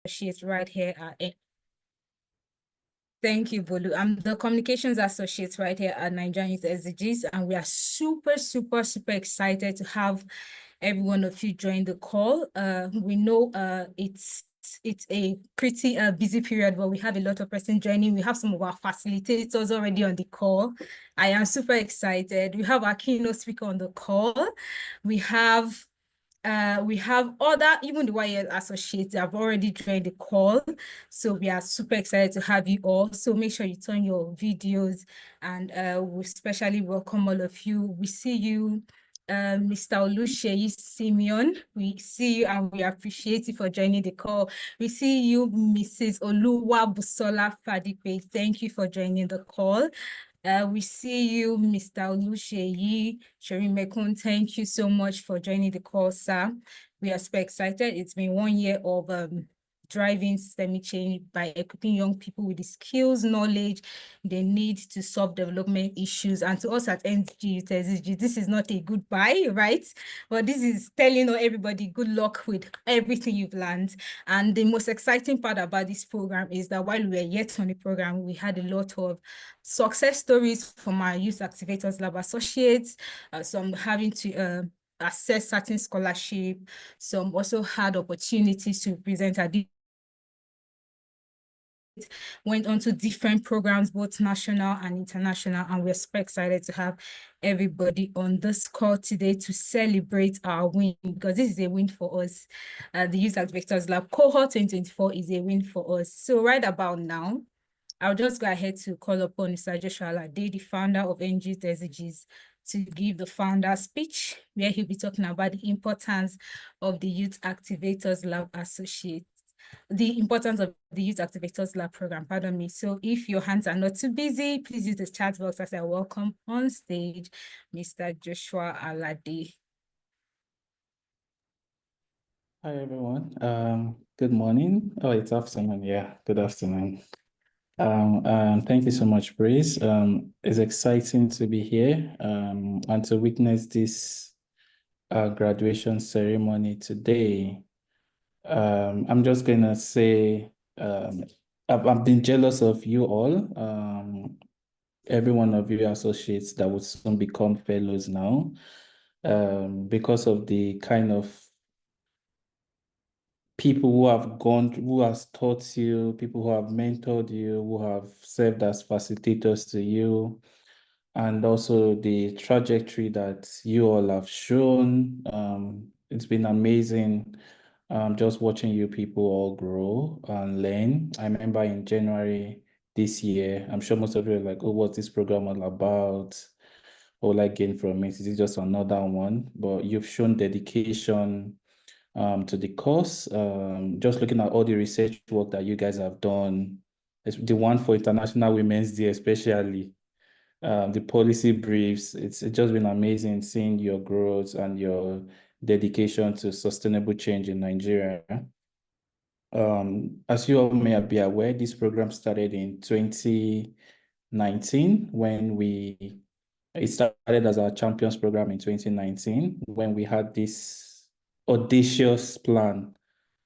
Associate right here at Thank you, Bolu. I'm the Communications Associate right here at NGYouthSDGs, and we are super excited to have every one of you join the call. We know it's a pretty busy period, but we have a lot of persons joining. We have some of our facilitators already on the call. I am super excited. We have our keynote speaker on the call. We have other, even the YL associates have already joined the call. So we are super excited to have you all. So make sure you turn your videos, and we especially welcome all of you. We see you, Mr. Oluseyi Simeon. We see you and we appreciate you for joining the call. We see you, Mrs. Oluwa Busola Fadipe. Thank you for joining the call. We see you, Mr. Oluseyi Sherimekun. Thank you so much for joining the call, sir. We are super excited. It's been 1 year of driving systemic change by equipping young people with the skills, knowledge they need to solve development issues. And to us at NGYouthSDGs, this is not a goodbye, right? But this is telling everybody good luck with everything you've learned. And the most exciting part about this program is that while we were yet on the program, we had a lot of success stories from our Youth Activators Lab associates, some having to access certain scholarship, some also had opportunities to present at went on to different programs, both national and international, and we're super excited to have everybody on this call today to celebrate our win, because this is a win for us. The Youth Activators Lab Cohort 2024 is a win for us. So right about now, I'll just go ahead to call upon Mr. Joshua Alade, the founder of NGYouthSDGs, to give the founder speech, where he'll be talking about the importance of the Youth Activators Lab Associates. The importance of the Youth Activators Lab program, pardon me. So if your hands are not too busy, please use the chat box as I welcome on stage Mr. Joshua Alade. Hi, everyone. Good morning. Oh, it's afternoon. Yeah, good afternoon. Thank you so much, Grace. It's exciting to be here and to witness this graduation ceremony today. I'm just gonna say I've been jealous of you all. Every one of you associates that would soon become fellows now, because of the kind of people who have gone, who has taught you, people who have mentored you, who have served as facilitators to you, and also the trajectory that you all have shown. It's been amazing just watching you people all grow and learn. I remember in January this year, I'm sure most of you are like, oh, what's this program all about? What will I gain from it? Is it just another one? But you've shown dedication to the course. Just looking at all the research work that you guys have done, the one for International Women's Day especially, the policy briefs, it's just been amazing seeing your growth and your dedication to sustainable change in Nigeria. As you all may be aware, this program started in 2019 when it started as our Champions Program in 2019 when we had this audacious plan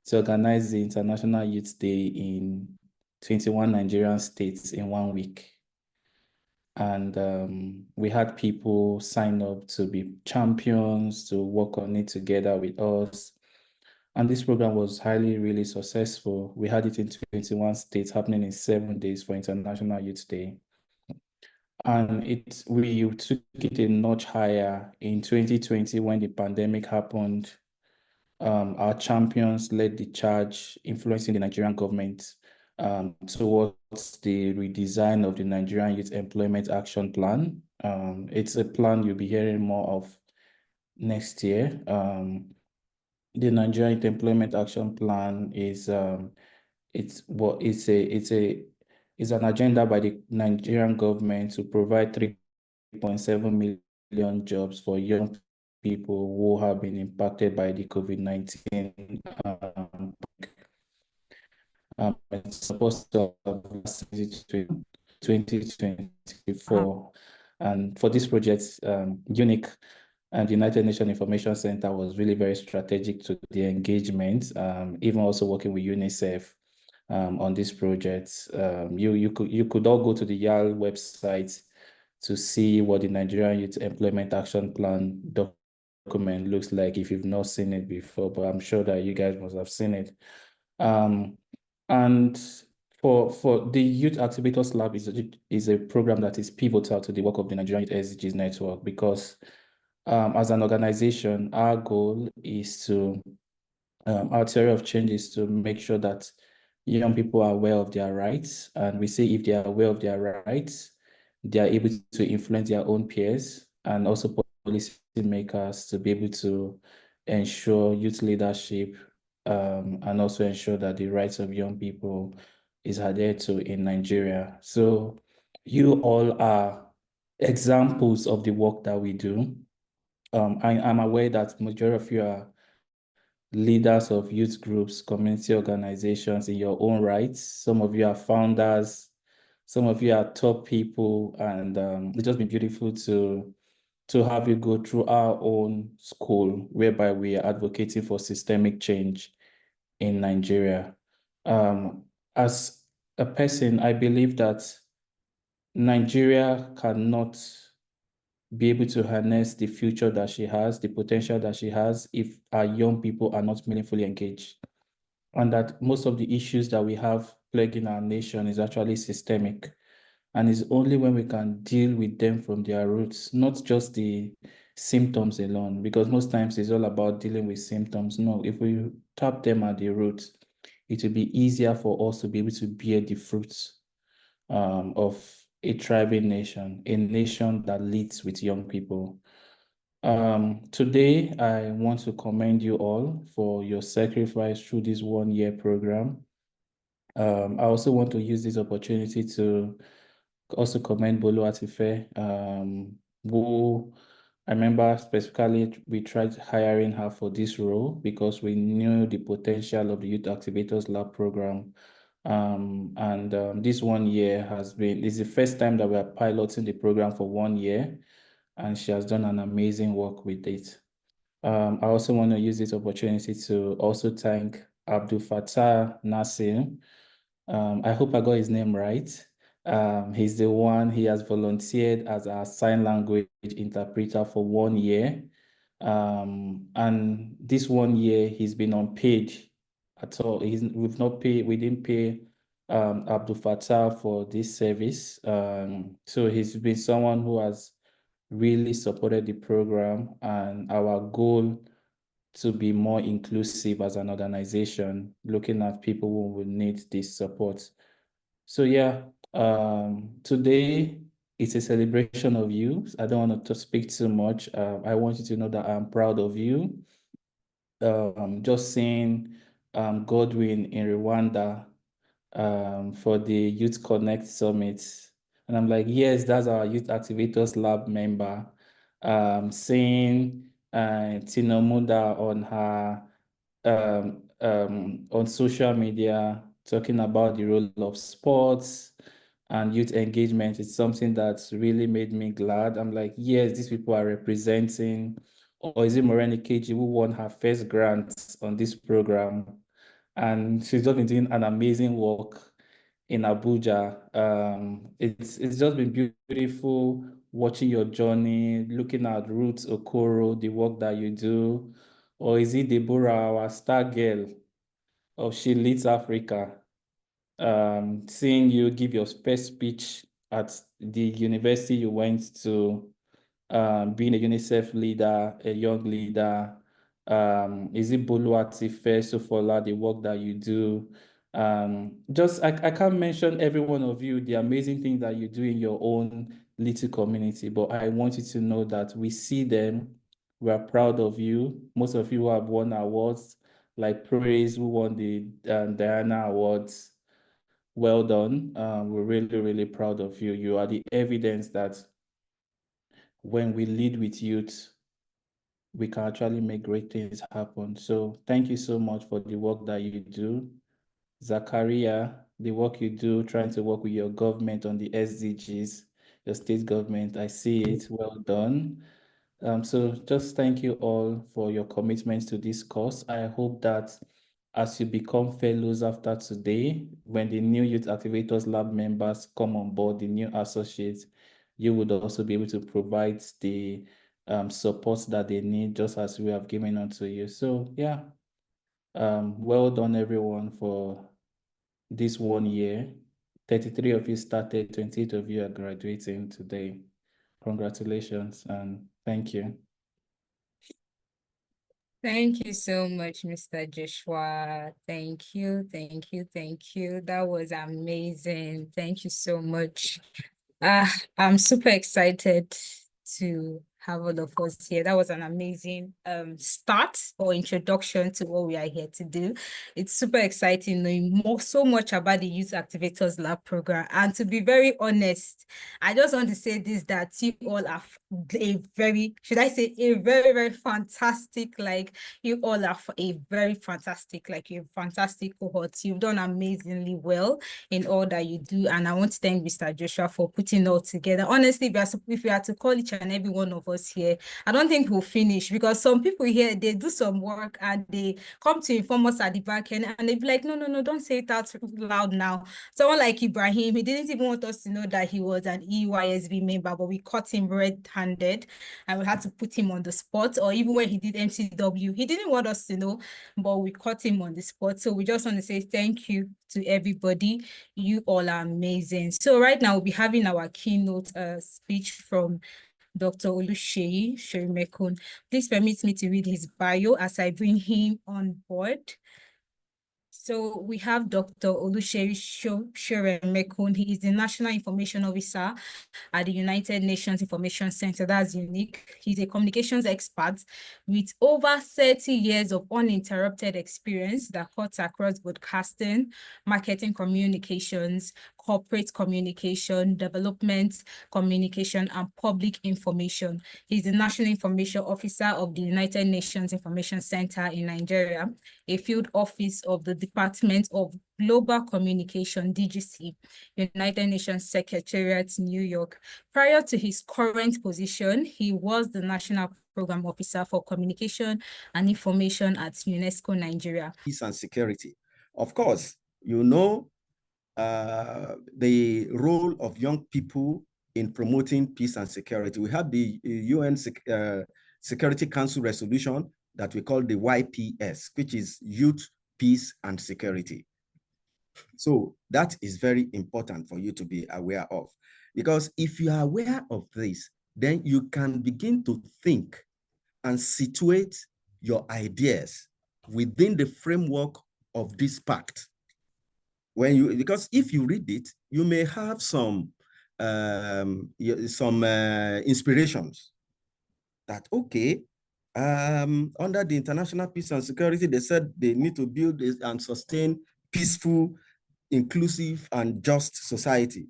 to organize the International Youth Day in 21 Nigerian states in 1 week. And we had people sign up to be champions, to work on it together with us. And this program was really successful. We had it in 21 states happening in 7 days for International Youth Day. And we took it a notch higher in 2020 when the pandemic happened. Our champions led the charge, influencing the Nigerian government towards the redesign of the Nigerian Youth Employment Action Plan. It's a plan you'll be hearing more of next year. The Nigerian Youth Employment Action Plan is it's an agenda by the Nigerian government to provide 3.7 million jobs for young people who have been impacted by the COVID-19. It's supposed to have lasted 2024. And for this project, unique And the United Nations Information Center was really very strategic to the engagement, even also working with UNICEF on this project. You could all go to the YAL website to see what the Nigerian Youth Employment Action Plan document looks like if you've not seen it before, but I'm sure that you guys must have seen it. And for the Youth Activators Lab is a program that is pivotal to the work of the Nigerian Youth SDGs Network, because as an organization, our goal is to, our theory of change is to make sure that young people are aware of their rights. And we say if they are aware of their rights, they are able to influence their own peers and also policymakers to be able to ensure youth leadership, and also ensure that the rights of young people is adhered to in Nigeria. So you all are examples of the work that we do. I'm aware that majority of you are leaders of youth groups, community organizations in your own rights. Some of you are founders, some of you are top people, and it's just been beautiful to have you go through our own school, whereby we are advocating for systemic change in Nigeria. As a person, I believe that Nigeria cannot be able to harness the future that she has, the potential that she has, if our young people are not meaningfully engaged. And that most of the issues that we have plaguing our nation is actually systemic. And it's only when we can deal with them from their roots, not just the symptoms alone, because most times it's all about dealing with symptoms. No, if we tap them at the roots, it will be easier for us to be able to bear the fruits of a thriving nation, a nation that leads with young people. Today, I want to commend you all for your sacrifice through this 1-year program. I also want to use this opportunity to also commend Bolu Atife, who I remember specifically we tried hiring her for this role because we knew the potential of the Youth Activators Lab program. This 1 year it's the first time that we are piloting the program for 1 year, and she has done an amazing work with it. I also want to use this opportunity to also thank Abdul Fattah Nasir. I hope I got his name right. He's the one, he has volunteered as a sign language interpreter for 1 year. And this 1 year, he's been unpaid at all. We didn't pay Abdul Fattah for this service. So he's been someone who has really supported the program, and our goal to be more inclusive as an organization, looking at people who will need this support. So yeah, today it's a celebration of you. I don't want to speak too much. I want you to know that I'm proud of you. Just seeing Godwin in Rwanda for the Youth Connect Summit. And I'm like, yes, that's our Youth Activators Lab member. Seeing Tina Muda on her on social media talking about the role of sports and youth engagement is something that's really made me glad. I'm like, yes, these people are representing. Or is it Moreni Keji who won her first grant on this program? And she's just been doing an amazing work in Abuja. It's just been beautiful watching your journey, looking at Ruth Okoro, the work that you do. Or is it Deborah, our star girl of She Leads Africa? Seeing you give your first speech at the university you went to, being a UNICEF leader, a young leader. Is it Boluwati Sofola, the work that you do? I can't mention every one of you, the amazing things that you do in your own little community, but I want you to know that we see them, we are proud of you. Most of you have won awards, like Praise, who won the Diana Awards. Well done. We're really, really proud of you. You are the evidence that when we lead with youth, we can actually make great things happen. So thank you so much for the work that you do. Zachariah, the work you do, trying to work with your government on the SDGs, your state government, I see it. Well done. So just thank you all for your commitment to this course. I hope that as you become fellows after today, when the new Youth Activators Lab members come on board, the new associates, you would also be able to provide the support that they need, just as we have given unto you. So yeah, well done everyone for this 1 year. 33 of you started, 28 of you are graduating today. Congratulations and thank you. Thank you so much, Mr. Joshua. Thank you, thank you, thank you. That was amazing. Thank you so much. I'm super excited to have all of us here. That was an amazing start or introduction to what we are here to do. It's super exciting knowing so much about the Youth Activators Lab program. And to be very honest, I just want to say this, that you all are a very, should I say, a very, very fantastic, like you all are a very fantastic, like a fantastic cohort. You've done amazingly well in all that you do. And I want to thank Mr. Joshua for putting it all together. Honestly, if we had to call each and every one of us here, I don't think we'll finish, because some people here, they do some work and they come to inform us at the back end and they be like, no, no, no, don't say it out loud now. Someone like Ibrahim, he didn't even want us to know that he was an EYSB member, but we caught him red-handed and we had to put him on the spot. Or even when he did MCW, he didn't want us to know, but we caught him on the spot. So we just want to say thank you to everybody. You all are amazing. So right now we'll be having our keynote speech from Dr. Oluseyi Sorimekun. Please permit me to read his bio as I bring him on board. So we have Dr. Oluseyi Sorimekun. He is the National Information Officer at the United Nations Information Center. That's unique. He's a communications expert with over 30 years of uninterrupted experience that cuts across broadcasting, marketing communications, corporate communication, development communication, and public information. He's the National Information Officer of the United Nations Information Center in Nigeria, a field office of the Department of Global Communication, DGC, United Nations Secretariat, New York. Prior to his current position, he was the National Program Officer for Communication and Information at UNESCO Nigeria. Peace and security. Of course, you know the role of young people in promoting peace and security. We have the UN Security Council resolution that we call the YPS, which is Youth, Peace and Security. So that is very important for you to be aware of, because if you are aware of this, then you can begin to think and situate your ideas within the framework of this pact. Because if you read it, you may have some inspirations that, okay, under the international peace and security, they said they need to build and sustain peaceful, inclusive, and just society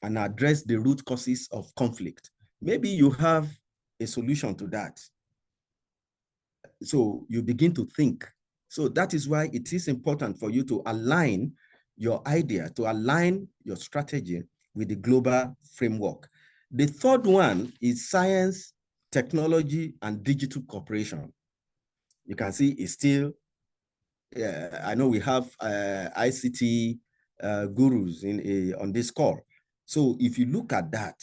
and address the root causes of conflict. Maybe you have a solution to that. So you begin to think. So that is why it is important for you to align your idea, to align your strategy with the global framework. The third one is science, technology, and digital cooperation. You can see it's still, I know we have ICT gurus on this call. So if you look at that,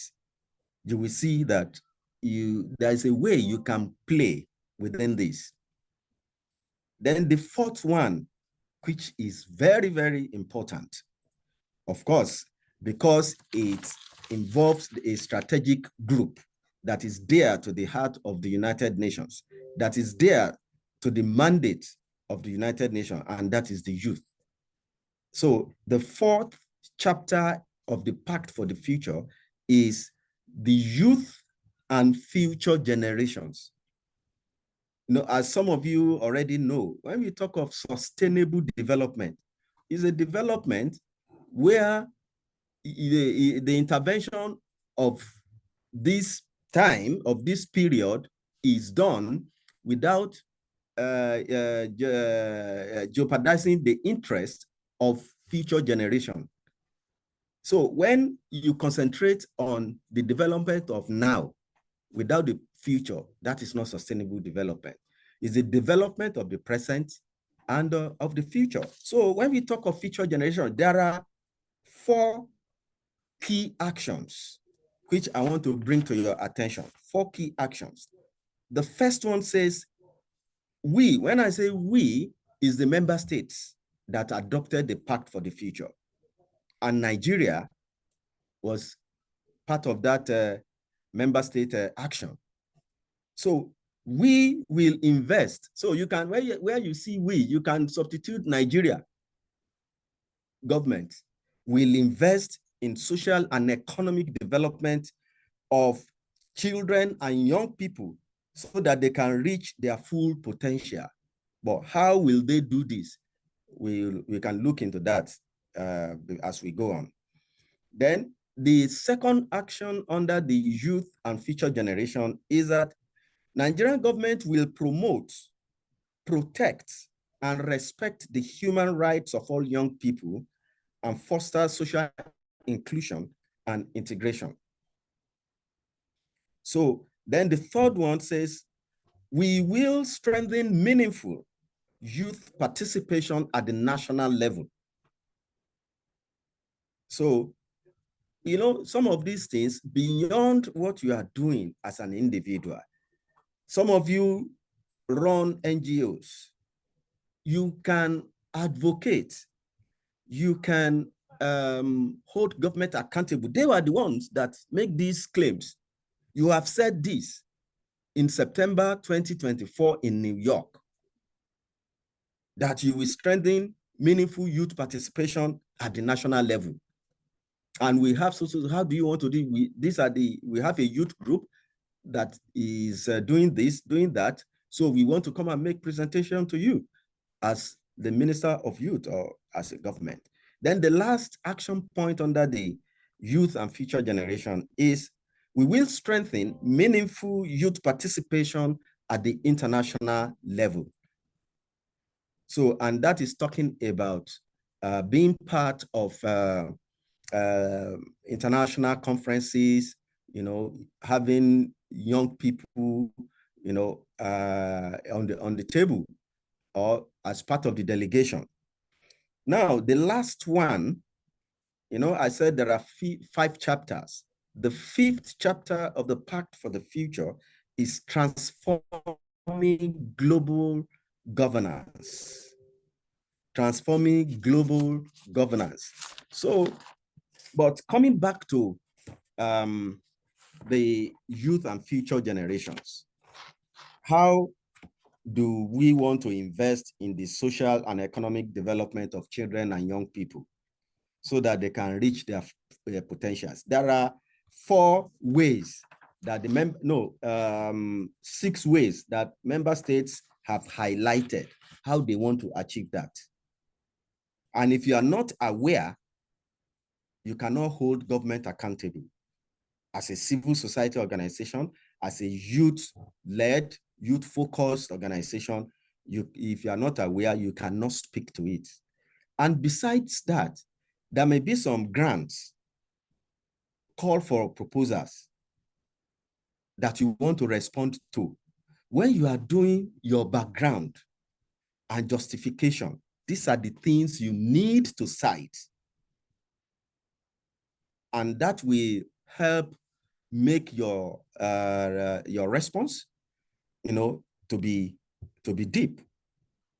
you will see that there's a way you can play within this. Then the fourth one, which is very, very important, of course, because it involves a strategic group that is dear to the heart of the United Nations, that is dear to the mandate of the United Nations, and that is the youth. So the fourth chapter of the Pact for the Future is the youth and future generations. You know, as some of you already know, when we talk of sustainable development, is a development where the intervention of this time, of this period, is done without jeopardizing the interest of future generation. So when you concentrate on the development of now, without the future, that is not sustainable development. It's the development of the present and of the future. So when we talk of future generation, there are 4 key actions which I want to bring to your attention. 4 key actions. The first one says, we, when I say we, is the member states that adopted the Pact for the Future. And Nigeria was part of that member state action. So we will invest. So you can, where you see we, you can substitute Nigeria government will invest in social and economic development of children and young people so that they can reach their full potential. But how will they do this? We can look into that as we go on. Then the second action under the youth and future generation is that Nigerian government will promote, protect, and respect the human rights of all young people and foster social inclusion and integration. So then the third one says, we will strengthen meaningful youth participation at the national level. So, you know, some of these things beyond what you are doing as an individual. Some of you run NGOs. You can advocate. You can hold government accountable. They were the ones that make these claims. You have said this in September 2024 in New York, that you will strengthen meaningful youth participation at the national level. And we have, so how do you want to do? We have a youth group that is doing this, doing that. So we want to come and make presentation to you as the Minister of Youth or as a government. Then the last action point under the youth and future generation is we will strengthen meaningful youth participation at the international level. So, and that is talking about being part of international conferences, you know, having young people, you know, on the table or as part of the delegation. Now, the last one, you know, I said there are 5 chapters. The 5th chapter of the Pact for the Future is transforming global governance. Transforming global governance. So, but coming back to the youth and future generations, how do we want to invest in the social and economic development of children and young people so that they can reach their potentials? There are 4 ways that the 6 ways that member states have highlighted how they want to achieve that. And if you are not aware, you cannot hold government accountable. As a civil society organization, as a youth-led, youth-focused organization, if you are not aware, you cannot speak to it. And besides that, there may be some grants, call for proposals that you want to respond to. When you are doing your background and justification, these are the things you need to cite. And that will help make your response, you know, to be deep.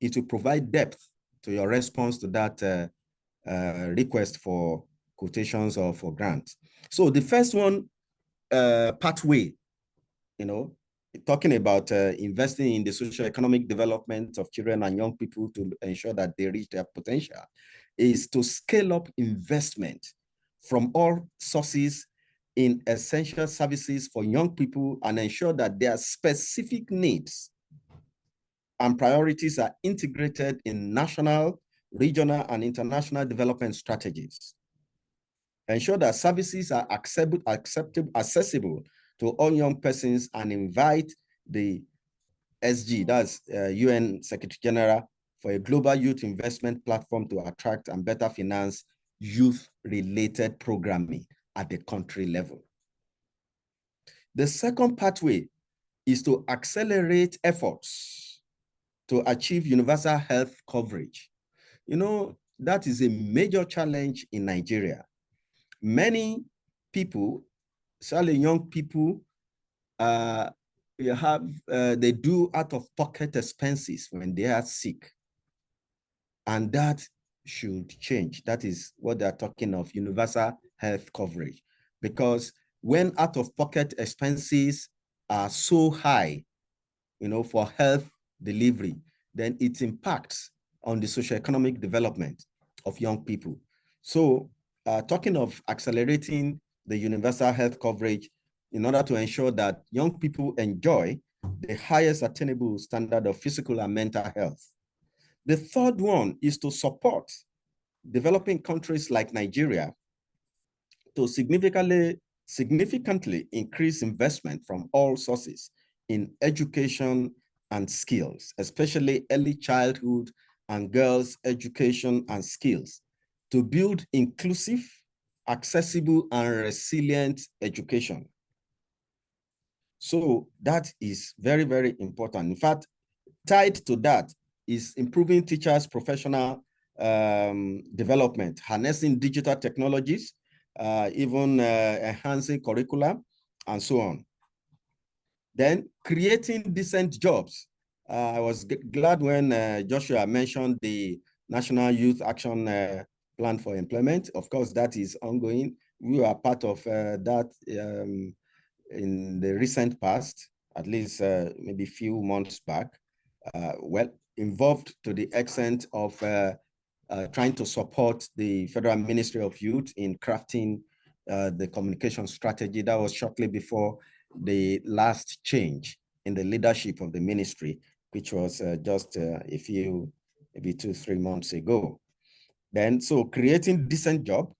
It will provide depth to your response to that request for quotations or for grants. So the first one, pathway, you know, talking about investing in the socio-economic development of children and young people to ensure that they reach their potential, is to scale up investment from all sources in essential services for young people and ensure that their specific needs and priorities are integrated in national, regional, and international development strategies. Ensure that services are accessible to all young persons and invite the SG, that's UN Secretary General, for a global youth investment platform to attract and better finance youth-related programming at the country level. The second pathway is to accelerate efforts to achieve universal health coverage. You know, that is a major challenge in Nigeria. Many people, especially young people, they do out-of-pocket expenses when they are sick. And that should change. That is what they're talking of, universal health coverage. Because when out-of-pocket expenses are so high, you know, for health delivery, then it impacts on the socioeconomic development of young people. So talking of accelerating the universal health coverage in order to ensure that young people enjoy the highest attainable standard of physical and mental health. The third one is to support developing countries like Nigeria to significantly increase investment from all sources in education and skills, especially early childhood and girls' education and skills, to build inclusive, accessible, and resilient education. So that is very, very important. In fact, tied to that is improving teachers' professional development, harnessing digital technologies, even enhancing curricula, and so on. Then creating decent jobs. I was glad when Joshua mentioned the National Youth Action Plan for Employment. Of course, that is ongoing. We are part of that in the recent past, at least maybe a few months back. Well, involved to the extent of trying to support the Federal Ministry of Youth in crafting the communication strategy. That was shortly before the last change in the leadership of the ministry, which was just a few, maybe 2-3 months ago. Then, so creating decent job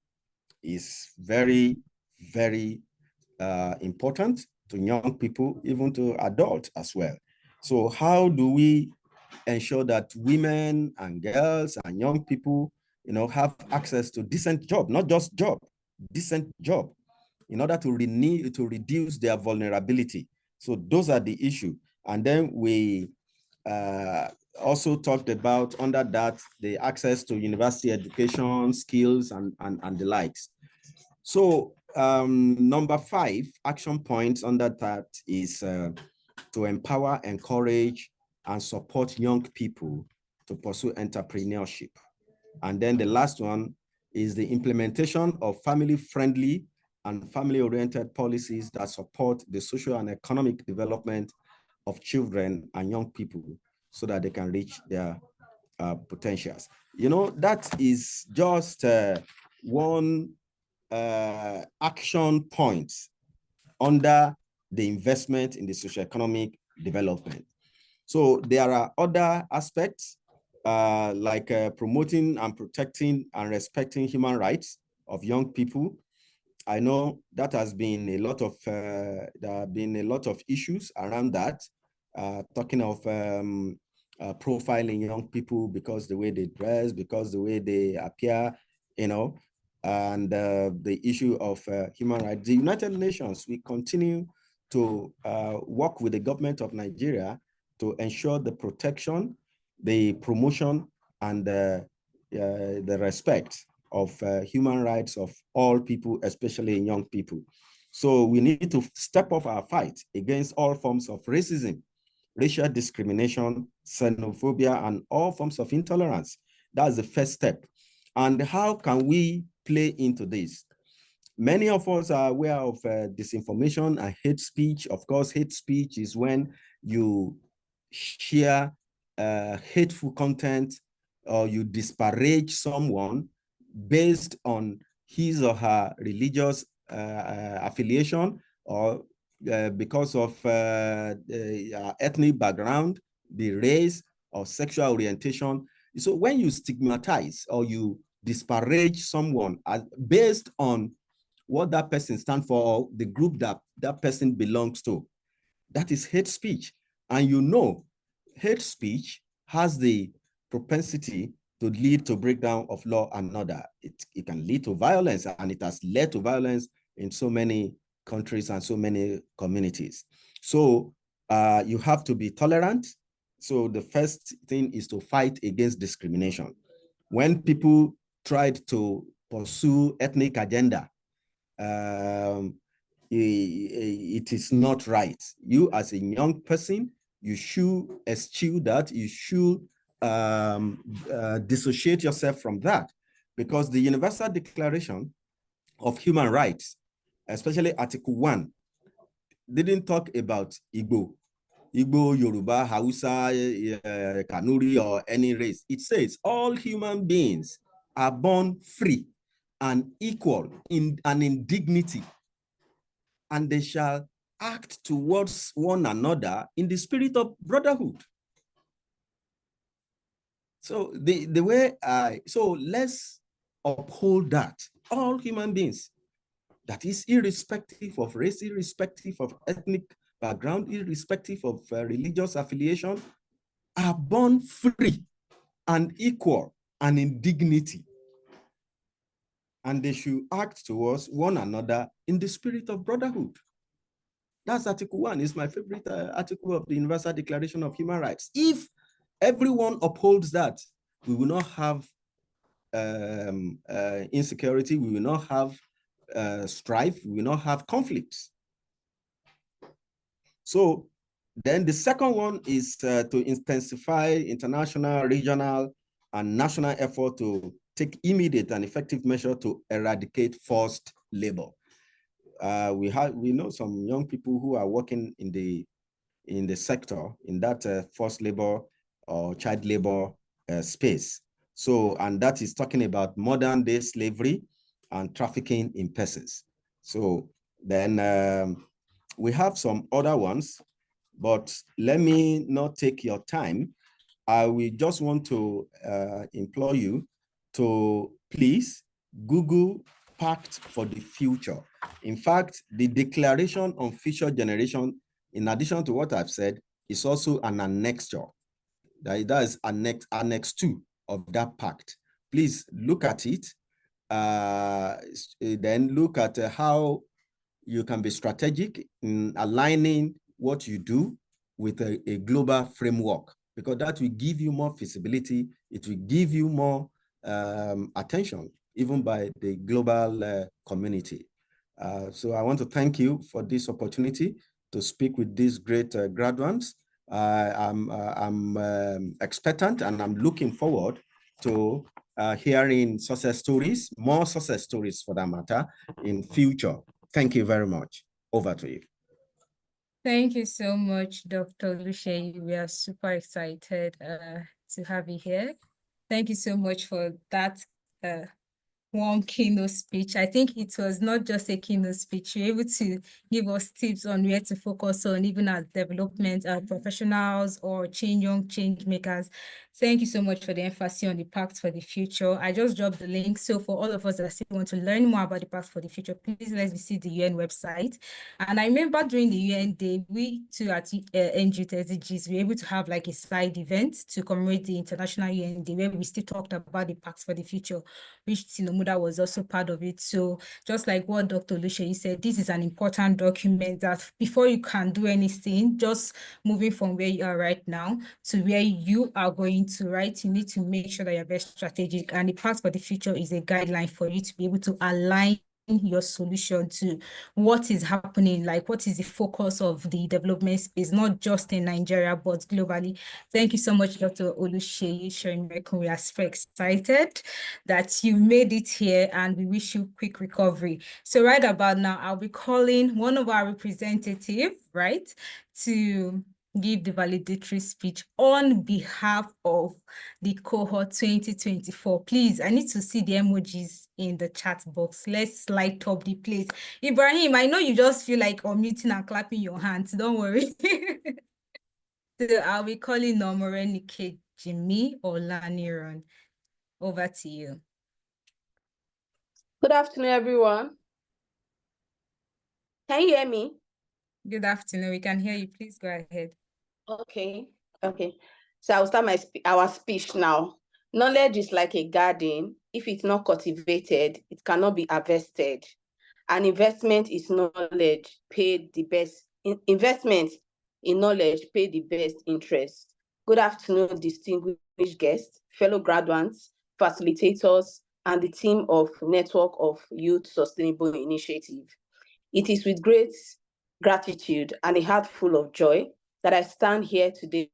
is very, very important to young people, even to adults as well. So how do we ensure that women and girls and young people, you know, have access to decent job, not just job, decent job, in order to reduce their vulnerability? So those are the issue. And then we also talked about under that, the access to university education, skills, and the likes. So number 5 action points under that is to empower, encourage, and support young people to pursue entrepreneurship. And then the last one is the implementation of family-friendly and family-oriented policies that support the social and economic development of children and young people so that they can reach their potentials. You know, that is just one action point under the investment in the socioeconomic development. So there are other aspects like promoting and protecting and respecting human rights of young people. I know that has been a lot of, there have been a lot of issues around that, talking of profiling young people because the way they dress, because the way they appear, you know, and the issue of human rights. The United Nations, we continue to work with the government of Nigeria to ensure the protection, the promotion, and the respect of human rights of all people, especially young people. So we need to step up our fight against all forms of racism, racial discrimination, xenophobia, and all forms of intolerance. That's the first step. And how can we play into this? Many of us are aware of disinformation and hate speech. Of course, hate speech is when you share hateful content or you disparage someone based on his or her religious affiliation or because of ethnic background, the race or sexual orientation. So when you stigmatize or you disparage someone based on what that person stands for or the group that that person belongs to, that is hate speech. And you know, hate speech has the propensity to lead to breakdown of law and order. It can lead to violence, and it has led to violence in so many countries and so many communities. So you have to be tolerant. So the first thing is to fight against discrimination. When people tried to pursue ethnic agenda, it is not right. You as a young person, you should eschew that. You should dissociate yourself from that, because the Universal Declaration of Human Rights, especially Article 1, didn't talk about Igbo, Yoruba, Hausa, Kanuri, or any race. It says all human beings are born free and equal in dignity, and they shall act towards one another in the spirit of brotherhood. So so let's uphold that. All human beings, that is irrespective of race, irrespective of ethnic background, irrespective of religious affiliation, are born free and equal and in dignity. And they should act towards one another in the spirit of brotherhood. That's Article 1. It's my favorite article of the Universal Declaration of Human Rights. If everyone upholds that, we will not have insecurity, we will not have strife, we will not have conflicts. So then the second one is to intensify international, regional, and national effort to take immediate and effective measure to eradicate forced labor. We know some young people who are working in the sector, in that forced labor or child labor space. So, and that is talking about modern day slavery and trafficking in persons. So then we have some other ones, but let me not take your time. I will just want to implore you to please Google Pact for the Future. In fact, the Declaration on Future Generation, in addition to what I've said, is also an annexure. That is Annex 2 of that pact. Please look at it. Then look at how you can be strategic in aligning what you do with a global framework, because that will give you more visibility. It will give you more attention, even by the global community. So I want to thank you for this opportunity to speak with these great graduates. I'm expectant, and I'm looking forward to hearing success stories, more success stories for that matter, in future. Thank you very much. Over to you. Thank you so much, Dr. Oluseyi. We are super excited to have you here. Thank you so much for that warm keynote speech. I think it was not just a keynote speech. You're able to give us tips on where to focus on, even as development professionals or young change makers. Thank you so much for the emphasis on the Pact for the Future. I just dropped the link. So for all of us that still want to learn more about the Pact for the Future, please let's visit the UN website. And I remember during the UN Day, we too at NGYouthSDGs, we were able to have like a side event to commemorate the International UN Day, where we still talked about the Pact for the Future, which Tinomuda was also part of it. So just like what Dr. Oluseyi said, this is an important document that before you can do anything, just moving from where you are right now to where you are going to, right? You need to make sure that you're very strategic. And the Pact for the Future is a guideline for you to be able to align your solution to what is happening, like what is the focus of the development space, not just in Nigeria, but globally. Thank you so much, Dr. Oluseyi Shoyinmekun. We are super excited that you made it here, and we wish you quick recovery. So right about now, I'll be calling one of our representatives, right, to give the validatory speech on behalf of the Cohort 2024. Please, I need to see the emojis in the chat box. Let's light up the place. Ibrahim, I know you just feel like unmuting and clapping your hands. Don't worry. So I'll be calling Nomorenike Jimmy Olaniran. Over to you. Good afternoon, everyone. Can you hear me? Good afternoon. We can hear you. Please go ahead. Okay. So I'll start our speech now. Knowledge is like a garden. If it's not cultivated, it cannot be harvested. and investment in knowledge paid the best interest. Good afternoon, distinguished guests, fellow graduates, facilitators, and the team of Network of Youth Sustainable Initiative. It is with great gratitude and a heart full of joy that I stand here today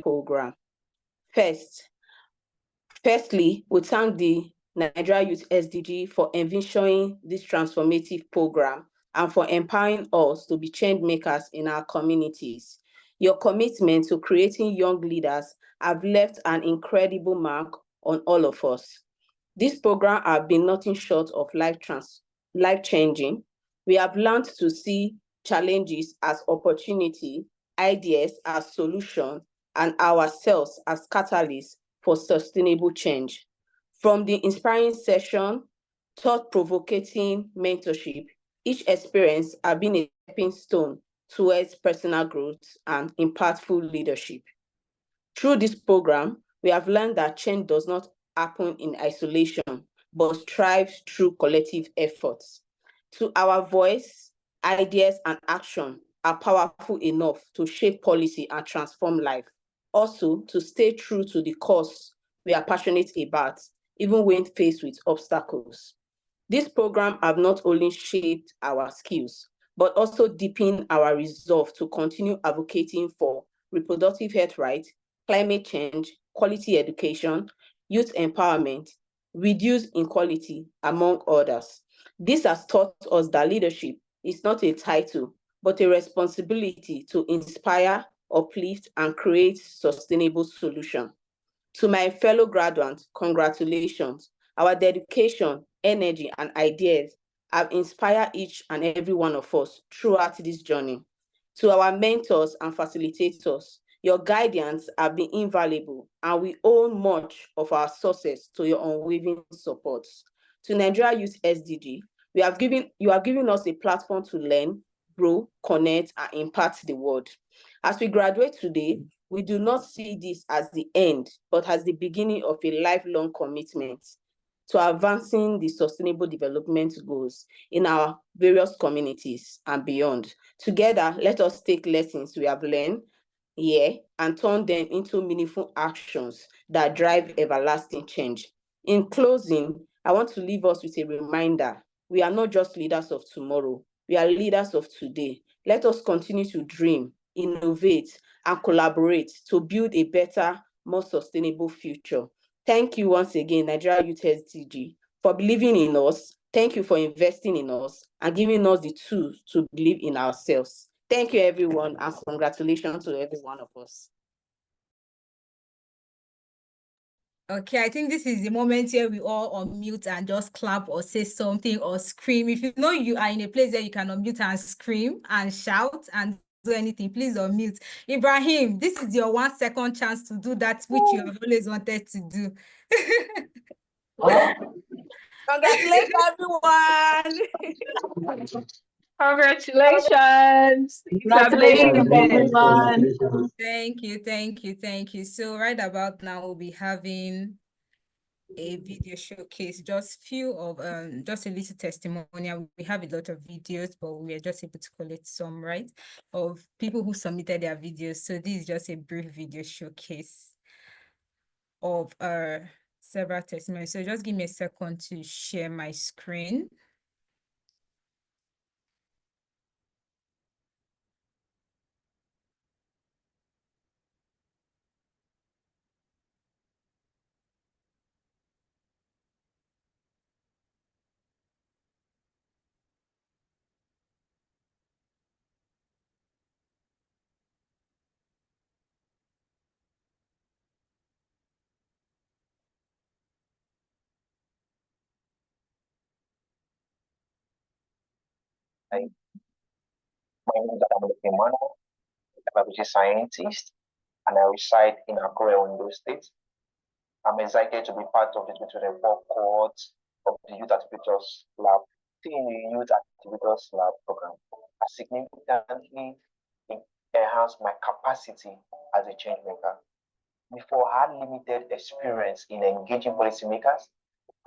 program. Firstly, we thank the Nigeria Youth SDG for envisioning this transformative program and for empowering us to be change makers in our communities. Your commitment to creating young leaders have left an incredible mark on all of us. This program has been nothing short of life-changing. We have learned to see challenges as opportunity, ideas as solutions, and ourselves as catalysts for sustainable change. From the inspiring session, thought-provoking mentorship, each experience has been a stepping stone towards personal growth and impactful leadership. Through this program, we have learned that change does not happen in isolation, but thrives through collective efforts. To our voice, ideas, and action are powerful enough to shape policy and transform life. Also, to stay true to the cause we are passionate about, even when faced with obstacles. This program has not only shaped our skills, but also deepened our resolve to continue advocating for reproductive health rights, climate change, quality education, youth empowerment, reduce inequality, among others. This has taught us that leadership is not a title, but a responsibility to inspire, uplift, and create sustainable solutions. To my fellow graduates, congratulations. Our dedication, energy, and ideas have inspired each and every one of us throughout this journey. To our mentors and facilitators, your guidance have been invaluable, and we owe much of our success to your unwavering support. To Nigeria Youth SDG, you have given us a platform to learn, grow, connect, and impact the world. As we graduate today, we do not see this as the end, but as the beginning of a lifelong commitment to advancing the sustainable development goals in our various communities and beyond. Together, let us take lessons we have learned here and turn them into meaningful actions that drive everlasting change. In closing, I want to leave us with a reminder. We are not just leaders of tomorrow, we are leaders of today. Let us continue to dream, innovate, and collaborate to build a better, more sustainable future. Thank you once again, Nigeria Youth SDG, for believing in us. Thank you for investing in us and giving us the tools to believe in ourselves. Thank you, everyone, and congratulations to every one of us. Okay, I think this is the moment here we all unmute and just clap or say something or scream. If you know you are in a place where you can unmute and scream and shout and do anything, please unmute. Ibrahim, this is your 1 second chance to do that which you have always wanted to do. Congratulations, everyone. Congratulations. Congratulations, everyone. Thank you. So right about now, we'll be having a video showcase, just a little testimonial. We have a lot of videos, but we are just able to collect some, right, of people who submitted their videos. So this is just a brief video showcase of several testimonials. So just give me a second to share my screen. My name is Emmanuel. I'm a biology scientist, and I reside in Akure, Ondo State. I'm excited to be part of the 2024 cohort of the Youth Activators Lab, the Youth Activators Lab program. I significantly enhanced my capacity as a change maker. before I had limited experience in engaging policymakers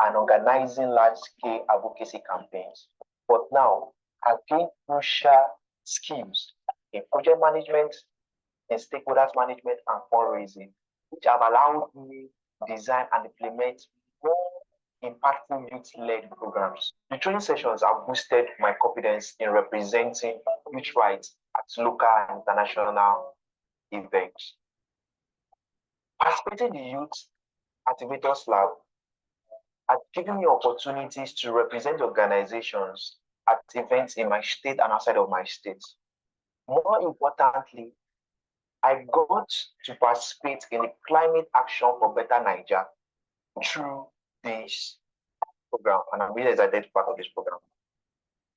and organizing large-scale advocacy campaigns. But now, I've gained crucial skills in project management, in stakeholders management, and fundraising, which have allowed me to design and implement more impactful youth-led programs. The training sessions have boosted my confidence in representing youth rights at local and international events. Participating in the Youth Activators Lab has given me opportunities to represent organizations at events in my state and outside of my state. More importantly, I got to participate in the Climate Action for Better Niger through this program, and I'm really excited to be part of this program.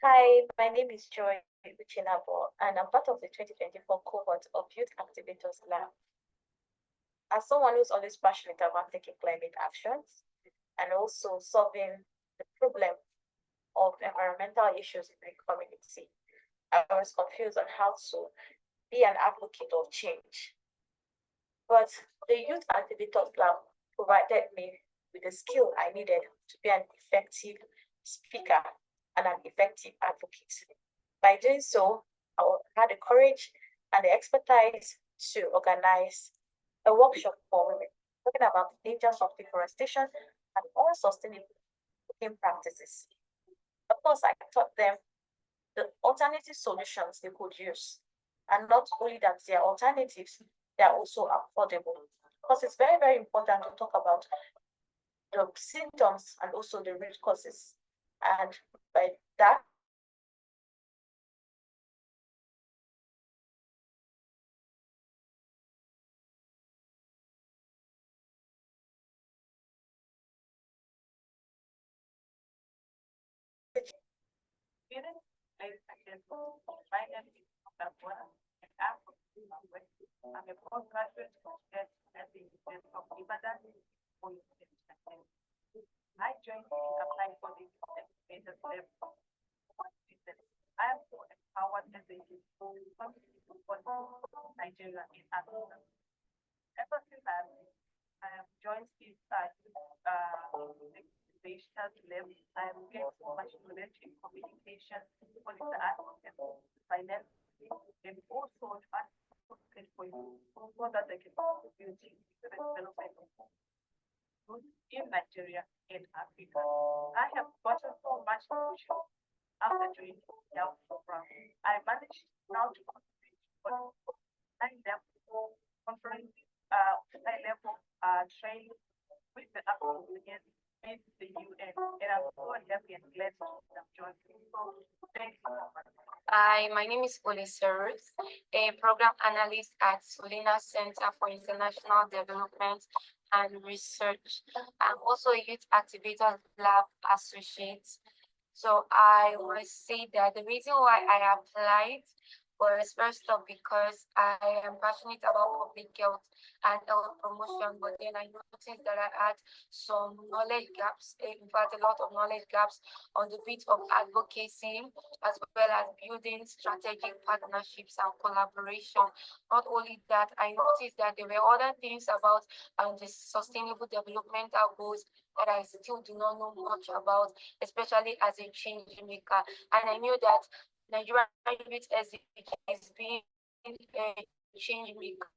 Hi, my name is Joy Uchinabo, and I'm part of the 2024 cohort of Youth Activators Lab. As someone who's always passionate about taking climate actions and also solving the problem of environmental issues in the community, I was confused on how to be an advocate of change. But the Youth Activators Lab provided me with the skill I needed to be an effective speaker and an effective advocate. By doing so, I had the courage and the expertise to organize a workshop for women, talking about the dangers of deforestation and unsustainable cooking practices. Of course, I taught them the alternative solutions they could use. And not only that they are alternatives, they are also affordable. Because it's very, very important to talk about the symptoms and also the root causes. And by that, I'm a postgraduate of at the University of Ibadan. I joined applying for the Activators Lab. I am so empowered SDGs for Nigeria in Africa. Ever since I have joined the Activators Lab, I have gained so much knowledge in communication, political advocacy, finance, and also so that they can contribute to the development of in Nigeria and Africa. I have gotten so much knowledge after doing the health program. I managed now to contribute for high-level conference, high-level training with the African and the UN, and I'm so happy and glad to have joined you. So thank you. Hi, my name is Oliserus, a program analyst at Solina Center for International Development and Research. I'm also a Youth Activators Lab associate. So I will say that the reason why I applied was first off because I am passionate about public health and health promotion, but then I noticed that I had some knowledge gaps, in fact a lot of knowledge gaps on the bit of advocacy, as well as building strategic partnerships and collaboration. Not only that, I noticed that there were other things about the sustainable developmental goals that I still do not know much about, especially as a change maker. And I knew that Nigerian Youth SDGs being a change maker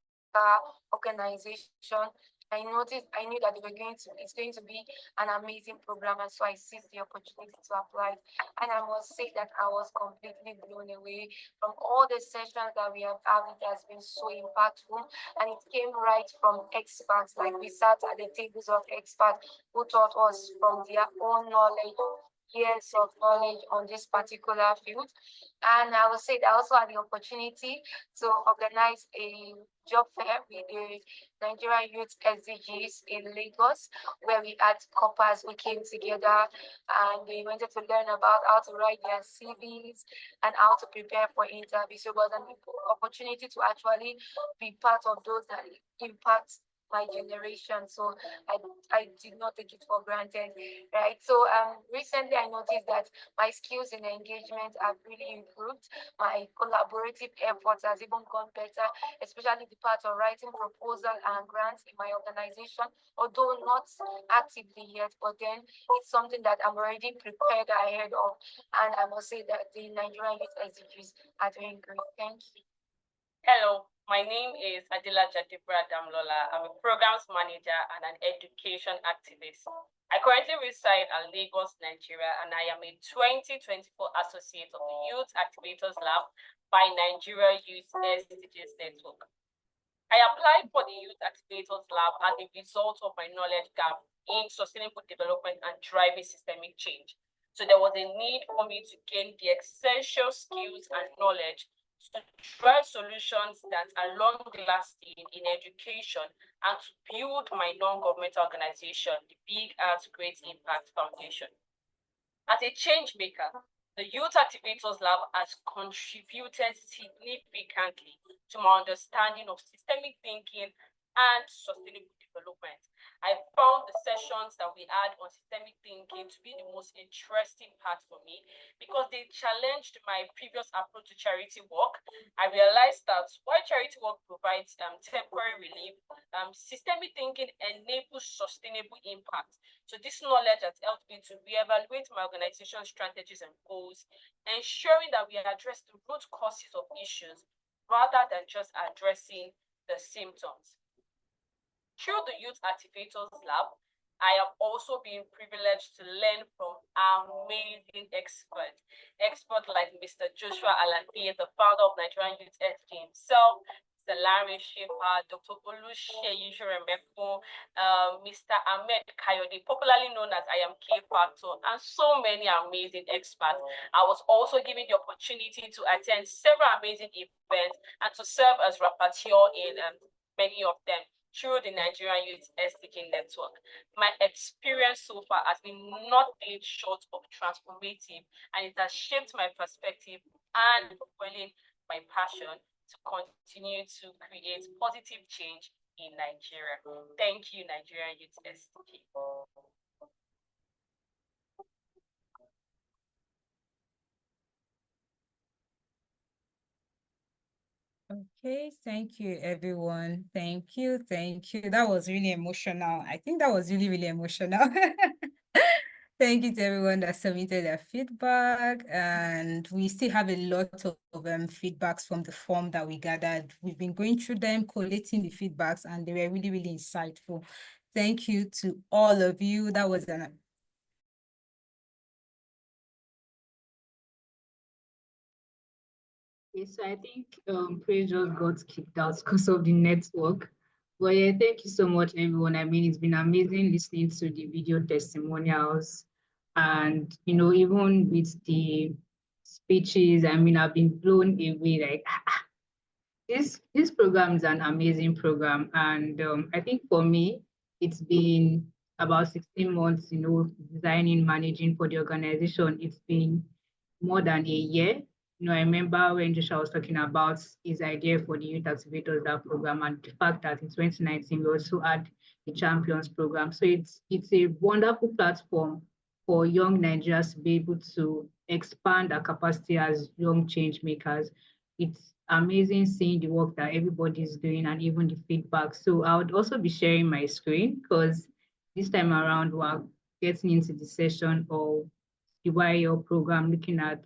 organization, I knew that it's going to be an amazing program, and so I seized the opportunity to apply. And I must say that I was completely blown away from all the sessions that we have had. It has been so impactful, and it came right from experts. Like we sat at the tables of experts who taught us from their own knowledge, years of knowledge on this particular field. And I will say that I also had the opportunity to organize a job fair with the Nigerian Youth SDGs in Lagos, where we had coppers who came together and they wanted to learn about how to write their CVs and how to prepare for interviews. So it was an opportunity to actually be part of those that impact my generation. So I did not take it for granted, right? So recently I noticed that my skills in engagement have really improved. My collaborative efforts has even gone better, especially the part of writing proposal and grants in my organization, although not actively yet, but then it's something that I'm already prepared ahead of. And I must say that the Nigerian Youth SDGs are doing great. Thank you. Hello, my name is Adila Jadibra Damlola. I'm a programs manager and an education activist. I currently reside in Lagos, Nigeria, and I am a 2024 associate of the Youth Activators Lab by Nigeria Youth SDGs Network. I applied for the Youth Activators Lab as a result of my knowledge gap in sustainable development and driving systemic change. So there was a need for me to gain the essential skills and knowledge to drive solutions that are long-lasting in education and to build my non-governmental organization, the Big Art Great Impact Foundation. As a change maker, the Youth Activators Lab has contributed significantly to my understanding of systemic thinking and sustainable development. I found the sessions that we had on systemic thinking to be the most interesting part for me because they challenged my previous approach to charity work. I realized that while charity work provides temporary relief, systemic thinking enables sustainable impact. So this knowledge has helped me to reevaluate my organization's strategies and goals, ensuring that we address the root causes of issues rather than just addressing the symptoms. Through the Youth Activators Lab, I have also been privileged to learn from amazing experts. Experts like Mr. Joshua Alafi, the founder of Nigerian Youth SDG himself, Mr. Larry Schiffer, Dr. Oluseyi Shuremeko, Mr. Ahmed Kayode, popularly known as I Am K Factor, and so many amazing experts. I was also given the opportunity to attend several amazing events and to serve as rapporteur in many of them through the Nigerian Youth SDG Network. My experience so far has been nothing short of transformative, and it has shaped my perspective and fueling my passion to continue to create positive change in Nigeria. Thank you, Nigerian Youth SDG. Okay, thank you, everyone. Thank you, thank you. That was really emotional. I think that was really, really emotional. Thank you to everyone that submitted their feedback. And we still have a lot of feedbacks from the form that we gathered. We've been going through them, collating the feedbacks, and they were really, really insightful. Thank you to all of you. That was an Yes, I think Praise just got kicked out because of the network. But yeah, thank you so much, everyone. I mean, it's been amazing listening to the video testimonials. And, you know, even with the speeches, I mean, I've been blown away. Like, this program is an amazing program. And I think for me, it's been about 16 months, you know, designing, managing for the organization. It's been more than a year. You know, I remember when Joshua was talking about his idea for the Youth Activators Lab program and the fact that in 2019 we also had the Champions program. So it's a wonderful platform for young Nigerians to be able to expand their capacity as young change makers. It's amazing seeing the work that everybody is doing and even the feedback. So I would also be sharing my screen because this time around we're getting into the session of the YL program, looking at,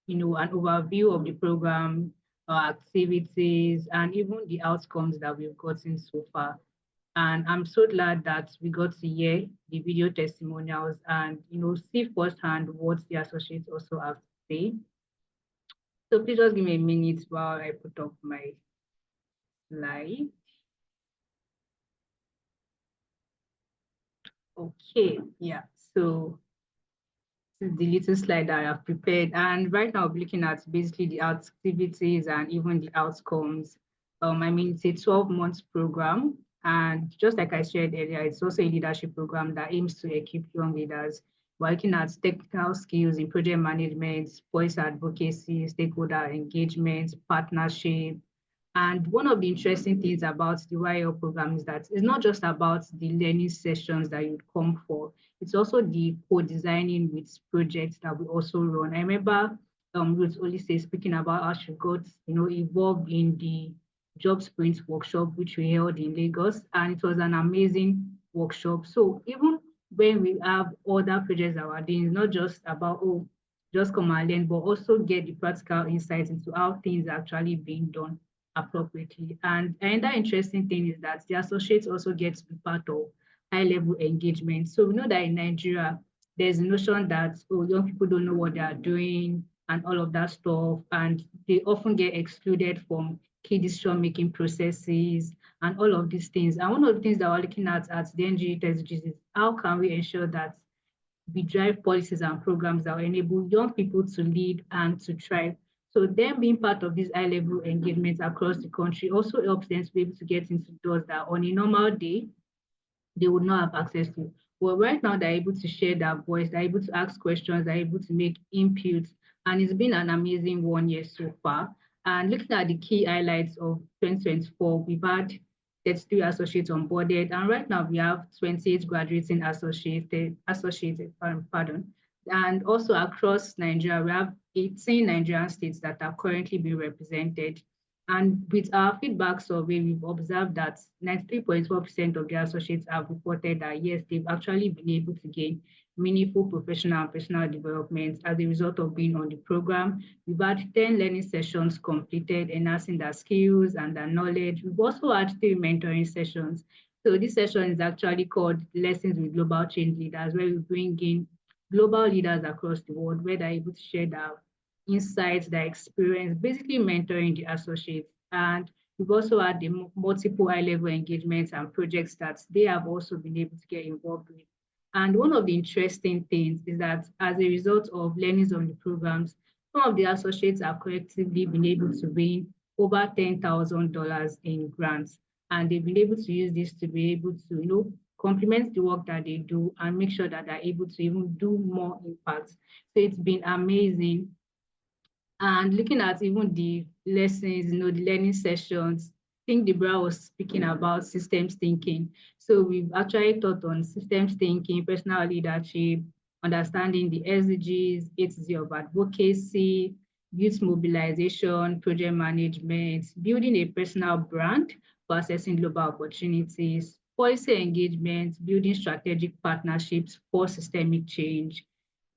you know, an overview of the program, activities, and even the outcomes that we've gotten so far. And I'm so glad that we got to hear the video testimonials and, you know, see firsthand what the associates also have to say. So please just give me a minute while I put up my slide. Okay, yeah, so this is the little slide that I have prepared. And right now I'm looking at basically the activities and even the outcomes. I mean, it's a 12-month program. And just like I shared earlier, it's also a leadership program that aims to equip young leaders working at technical skills in project management, voice advocacy, stakeholder engagement, partnership, And one of the interesting things about the YL program is that it's not just about the learning sessions that you come for, it's also the co-designing with projects that we also run. I remember Ruth Olise speaking about how she got, involved in the job sprint workshop, which we held in Lagos, and it was an amazing workshop. So even when we have other projects that we're doing, it's not just about, oh, just come and learn, but also get the practical insights into how things are actually being done appropriately. And another interesting thing is that the associates also get to be part of high-level engagement. So we know that in Nigeria, there's a notion that, oh, young people don't know what they are doing and all of that stuff, and they often get excluded from key decision-making processes and all of these things. And one of the things that we're looking at the NGYouthSDGs is how can we ensure that we drive policies and programs that will enable young people to lead and to thrive. So them being part of these high-level engagements across the country also helps them to be able to get into doors that on a normal day, they would not have access to. Well, right now they're able to share their voice, they're able to ask questions, they're able to make inputs, and it's been an amazing 1 year so far. And looking at the key highlights of 2024, we've had 33 associates onboarded, and right now we have 28 graduating associated, and also across Nigeria, we have 18 Nigerian states that are currently being represented. And with our feedback survey, we've observed that 93.4% of the associates have reported that yes, they've actually been able to gain meaningful professional and personal development as a result of being on the program. We've had 10 learning sessions completed, enhancing their skills and their knowledge. We've also had 3 mentoring sessions. So this session is actually called Lessons with Global Change Leaders, where we bring in global leaders across the world, where they're able to share their insights, their experience, basically mentoring the associates. And we've also had the multiple high-level engagements and projects that they have also been able to get involved with. And one of the interesting things is that as a result of learnings on the programs, some of the associates have collectively been able to win over $10,000 in grants. And they've been able to use this to be able to, complement the work that they do and make sure that they're able to even do more impact. So it's been amazing. And looking at even the lessons, the learning sessions, I think Deborah was speaking about systems thinking. So we've actually taught on systems thinking, personal leadership, understanding the SDGs, HZ of advocacy, youth mobilization, project management, building a personal brand for assessing global opportunities, policy engagement, building strategic partnerships for systemic change,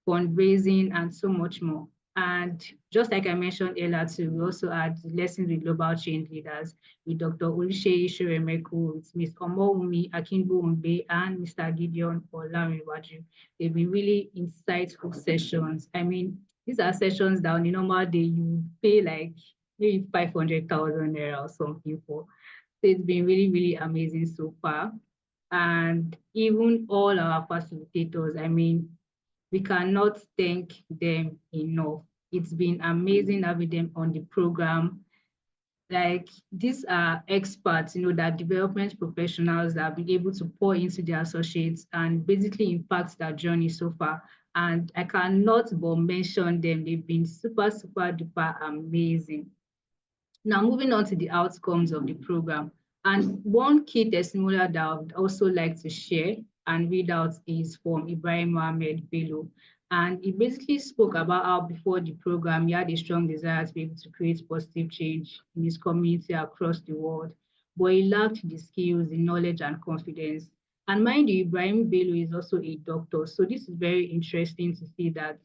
fundraising, and so much more. And just like I mentioned earlier too, we also had lessons with global change leaders with Dr. Olise Ishoremeko, with Ms. Omowumi Akinbo-Umbe, and Mr. Gideon Olariwaju. They've been really insightful sessions. I mean, these are sessions that on a normal day you pay like maybe 500,000 naira or something for. So it's been really, really amazing so far. And even all our facilitators, I mean, we cannot thank them enough. It's been amazing having them on the program. Like, these are experts, that development professionals that have been able to pour into their associates and basically impact their journey so far. And I cannot but mention them. They've been super, super duper amazing. Now, moving on to the outcomes of the program. And one key testimonial that I would also like to share and read out is from Ibrahim Mohammed Bello. And he basically spoke about how before the program, he had a strong desire to be able to create positive change in his community across the world, but he lacked the skills, the knowledge, and confidence. And mind you, Ibrahim Bello is also a doctor. So this is very interesting to see that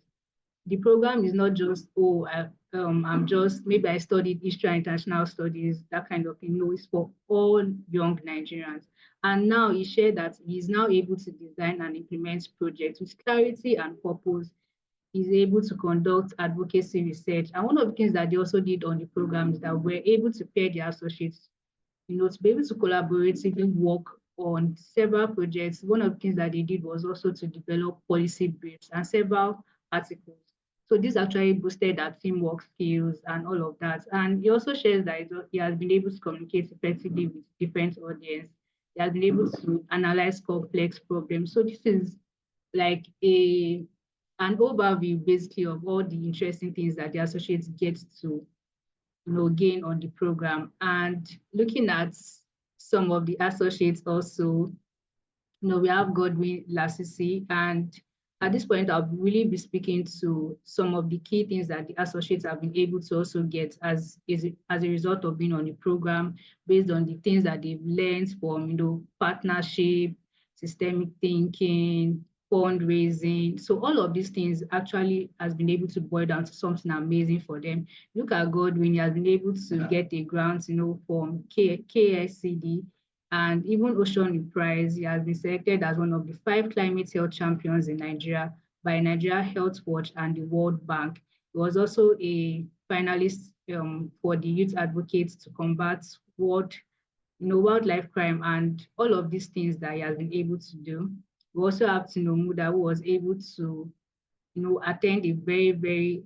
the program is not just, oh, maybe I studied history and international studies, that kind of thing. No, it's for all young Nigerians. And now he shared that he's now able to design and implement projects with clarity and purpose. He's able to conduct advocacy research. And one of the things that they also did on the program is that we're able to pair their associates, to be able to collaboratively work on several projects. One of the things that they did was also to develop policy briefs and several articles. So this actually boosted our teamwork skills and all of that. And he also shares that he has been able to communicate effectively with different audience. He has been able to analyze complex problems. So this is like an overview basically of all the interesting things that the associates get to gain on the program. And looking at some of the associates also, we have Godwin Lasisi, and at this point, I'll really be speaking to some of the key things that the associates have been able to also get as a result of being on the program, based on the things that they've learned from, partnership, systemic thinking, fundraising. So all of these things actually has been able to boil down to something amazing for them. Look at Godwin, he has been able to get a grant, from KSCD, and even Ocean Prize. He has been selected as one of the 5 climate health champions in Nigeria by Nigeria Health Watch and the World Bank. He was also a finalist for the Youth Advocates to combat wildlife crime, and all of these things that he has been able to do. We also have Muda, who was able to attend a very, very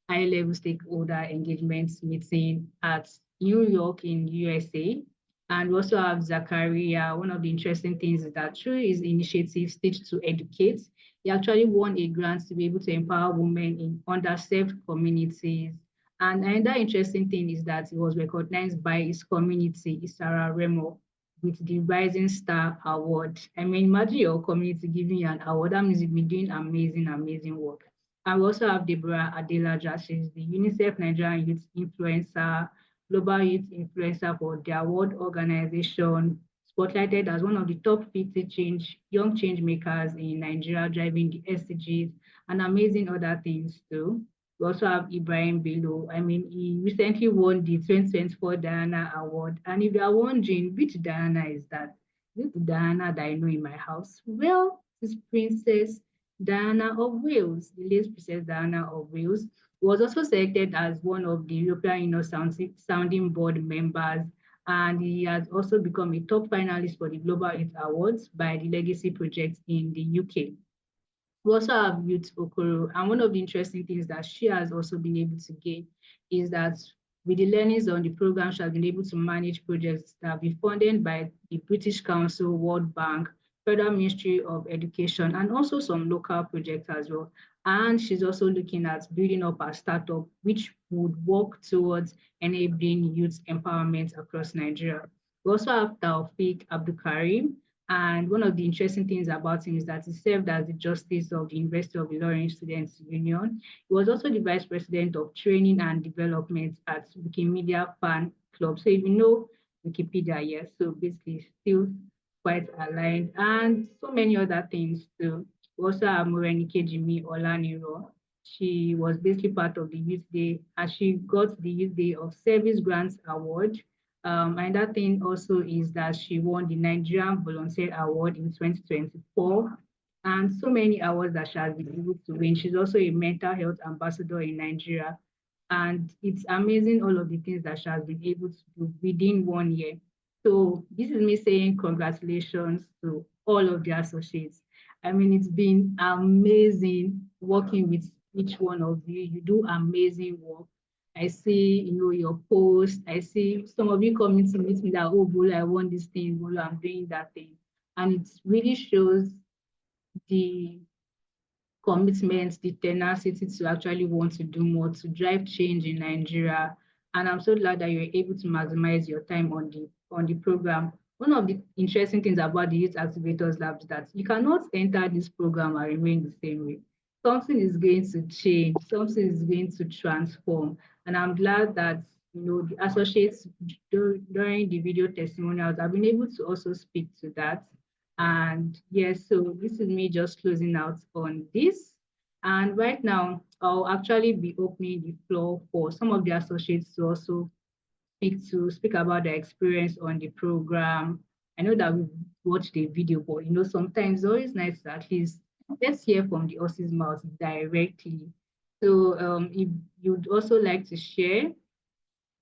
high-level stakeholder engagement meeting at New York in USA. And we also have Zachariah. One of the interesting things is that through his initiative, Stitch to Educate, he actually won a grant to be able to empower women in underserved communities. And another interesting thing is that he was recognized by his community, Isara Remo, with the Rising Star Award. I mean, imagine your community giving you an award. That means you've been doing amazing, amazing work. And we also have Deborah Adelaja. She's the UNICEF Nigerian Youth Influencer, Global Youth Influencer for their World Organization, spotlighted as one of the top 50 young change makers in Nigeria, driving the SDGs, and amazing other things too. We also have Ibrahim Bello. I mean, he recently won the 2024 Diana Award. And if you are wondering, which Diana is that? Is it the Diana that I know in my house? Well, it's Princess Diana of Wales, the late Princess Diana of Wales. Was also selected as one of the European Sounding Board members, and he has also become a top finalist for the Global Youth Awards by the Legacy Project in the UK. We also have Youth Okoro, and one of the interesting things that she has also been able to gain is that with the learnings on the program, she has been able to manage projects that have been funded by the British Council, World Bank, Federal Ministry of Education, and also some local projects as well. And she's also looking at building up a startup which would work towards enabling youth empowerment across Nigeria. We also have Taufik Abdulkarim, and one of the interesting things about him is that he served as the Justice of the University of Ilorin Students Union. He was also the Vice President of Training and Development at Wikimedia Fan Club. So if you know Wikipedia, yes, so basically still quite aligned, and so many other things too. We also have Morenike Jimmy Olaniro. She was basically part of the Youth Day, and she got the Youth Day of Service Grants Award. And that thing also is that she won the Nigerian Volunteer Award in 2024, and so many awards that she has been able to win. She's also a mental health ambassador in Nigeria, and it's amazing all of the things that she has been able to do within 1 year. So this is me saying congratulations to all of the associates. I mean, it's been amazing working with each one of you. You do amazing work. I see, your post. I see some of you coming to meet me that, oh, Bolo, I want this thing, Bolo, I'm doing that thing. And it really shows the commitment, the tenacity to actually want to do more, to drive change in Nigeria. And I'm so glad that you're able to maximize your time on the program. One of the interesting things about the Youth Activators Lab is that you cannot enter this program and remain the same way. Something is going to change, something is going to transform. And I'm glad that the associates during the video testimonials have been able to also speak to that. And yes, so this is me just closing out on this. And right now, I'll actually be opening the floor for some of the associates to also speak about their experience on the program. I know that we've watched the video, but sometimes it's always nice to at least let's hear from the horse's mouth directly. So if you'd also like to share,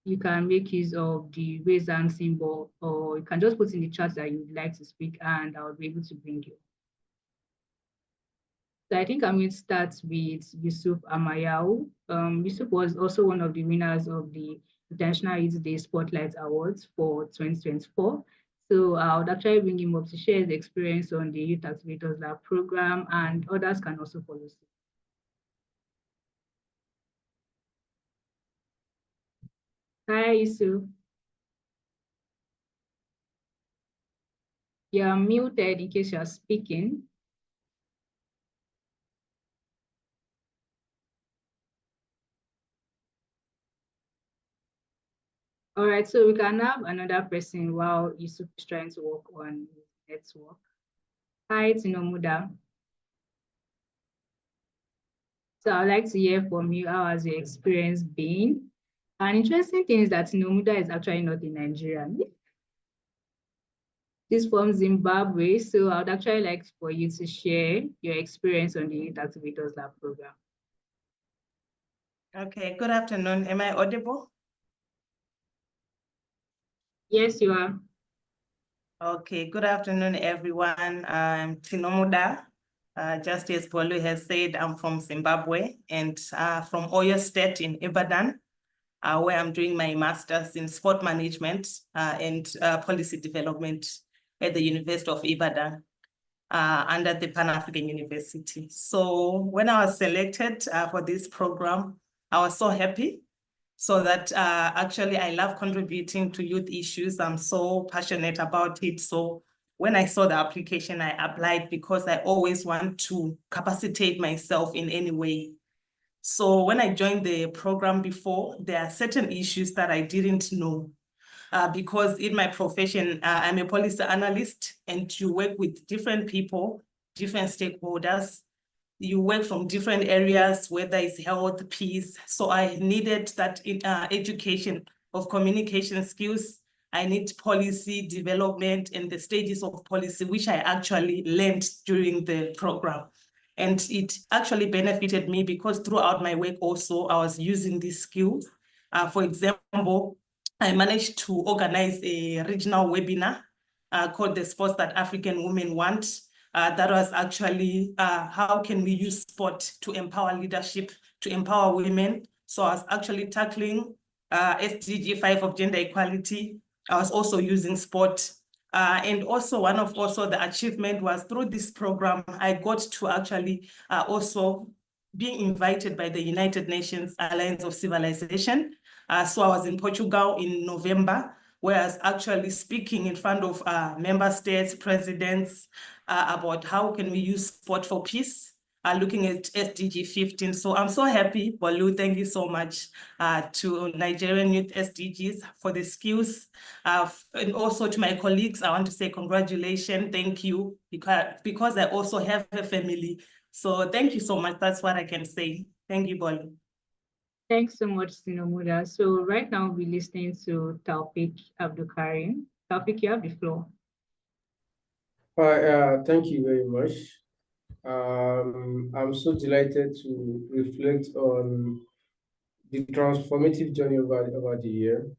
you can make use of the raise hand symbol, or you can just put in the chat that you'd like to speak, and I'll be able to bring you. So I think I'm going to start with Yusuf Amayau. Yusuf was also one of the winners of the International Youth Day Spotlight Awards for 2024. So I would actually bring him up to share his experience on the Youth Activators Lab program, and others can also follow suit. Hi, Isu. You're muted in case you're speaking. All right, so we can have another person while Yusuf is trying to work on his network. Hi, Tinomuda. So I'd like to hear from you, how has your experience been? An interesting thing is that Tinomuda is actually not in Nigeria. She's from Zimbabwe, so I would actually like for you to share your experience on the Youth Activators Lab program. Okay, good afternoon. Am I audible? Yes, you are. Okay, good afternoon, everyone. I'm Tinomuda. Just as Bolu has said, I'm from Zimbabwe and from Oyo State in Ibadan, where I'm doing my master's in sport management and policy development at the University of Ibadan under the Pan-African University. So when I was selected for this program, I was so happy. So that actually I love contributing to youth issues. I'm so passionate about it. So when I saw the application, I applied because I always want to capacitate myself in any way. So when I joined the program before, there are certain issues that I didn't know because in my profession, I'm a policy analyst and you work with different people, different stakeholders. You work from different areas, whether it's health, peace. So I needed that education of communication skills. I need policy development and the stages of policy, which I actually learned during the program. And it actually benefited me because throughout my work also, I was using these skills. For example, I managed to organize a regional webinar called The Sports That African Women Want. That was actually how can we use sport to empower leadership, to empower women. So I was actually tackling SDG 5 of gender equality. I was also using sport. And also one of the achievement was through this program, I got to actually also being invited by the United Nations Alliance of Civilization. So I was in Portugal in November, where I was actually speaking in front of member states, presidents, about how can we use sport for peace, looking at SDG 15. So I'm so happy, Bolu, thank you so much to Nigerian Youth SDGs for the skills. And also to my colleagues, I want to say congratulations, thank you, because I also have a family. So thank you so much, that's what I can say. Thank you, Bolu. Thanks so much, Tinomuda. So right now we're listening to Taufik Abdulkarim. Taufik, you have the floor. Thank you very much. I'm so delighted to reflect on the transformative journey over the year.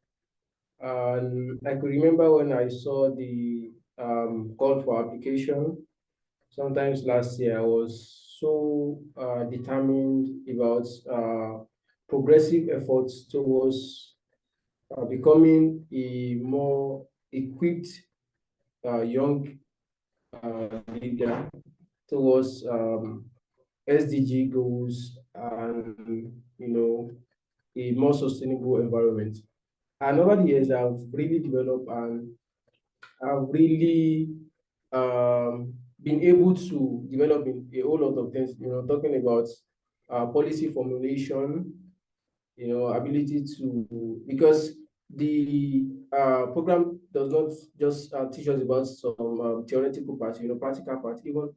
And I could remember when I saw the call for application. Sometimes last year, I was so determined about progressive efforts towards becoming a more equipped young leader towards SDG goals and a more sustainable environment. And over the years, I've really developed and I've really been able to develop a whole lot of things. Talking about policy formulation, ability to, because the program does not just teach us about some theoretical part, practical part, even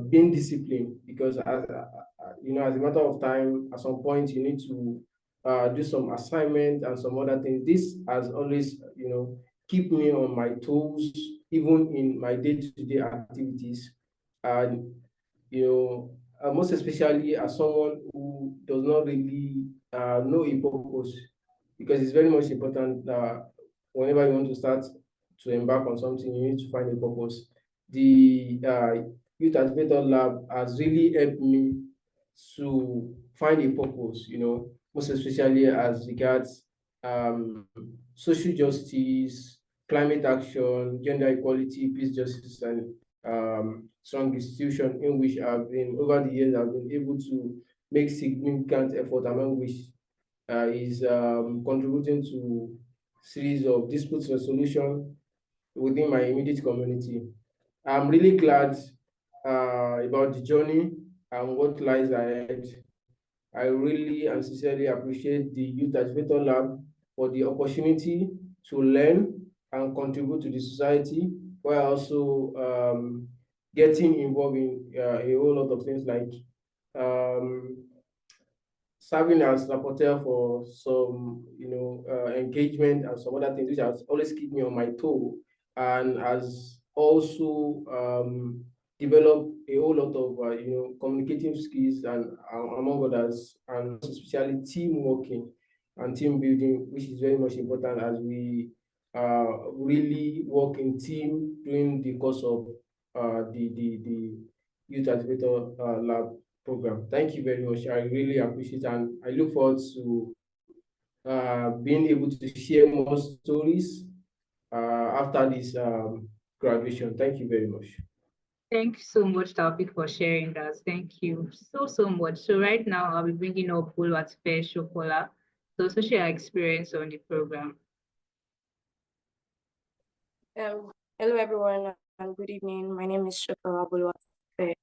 being disciplined, because as as a matter of time, at some point you need to do some assignment and some other things. This has always keep me on my toes, even in my day-to-day activities. And most especially as someone who does not really know a purpose, because it's very much important that whenever you want to start to embark on something, you need to find a purpose. The Youth Activator Lab has really helped me to find a purpose, most especially as regards social justice, climate action, gender equality, peace, justice, and strong institution in which I've been, over the years, I've been able to make significant effort, among which is contributing to series of dispute resolution within my immediate community. I'm really glad about the journey and what lies ahead. I really and sincerely appreciate the Youth Activator Lab for the opportunity to learn and contribute to the society, while also getting involved in a whole lot of things like serving as rapporteur for some, engagement and some other things, which has always kept me on my toe, and has also developed a whole lot of, communicative skills and among others, and especially team working and team building, which is very much important as we really work in team during the course of the Youth Activator Lab program. Thank you very much. I really appreciate it, and I look forward to being able to share more stories after this graduation. Thank you very much. Thank you so much, Taufik, for sharing that. Thank you so much. So right now, I'll be bringing up Oluwatife Shokola, to share her experience on the program. Hello, everyone, and good evening. My name is Shokola Oluwatife.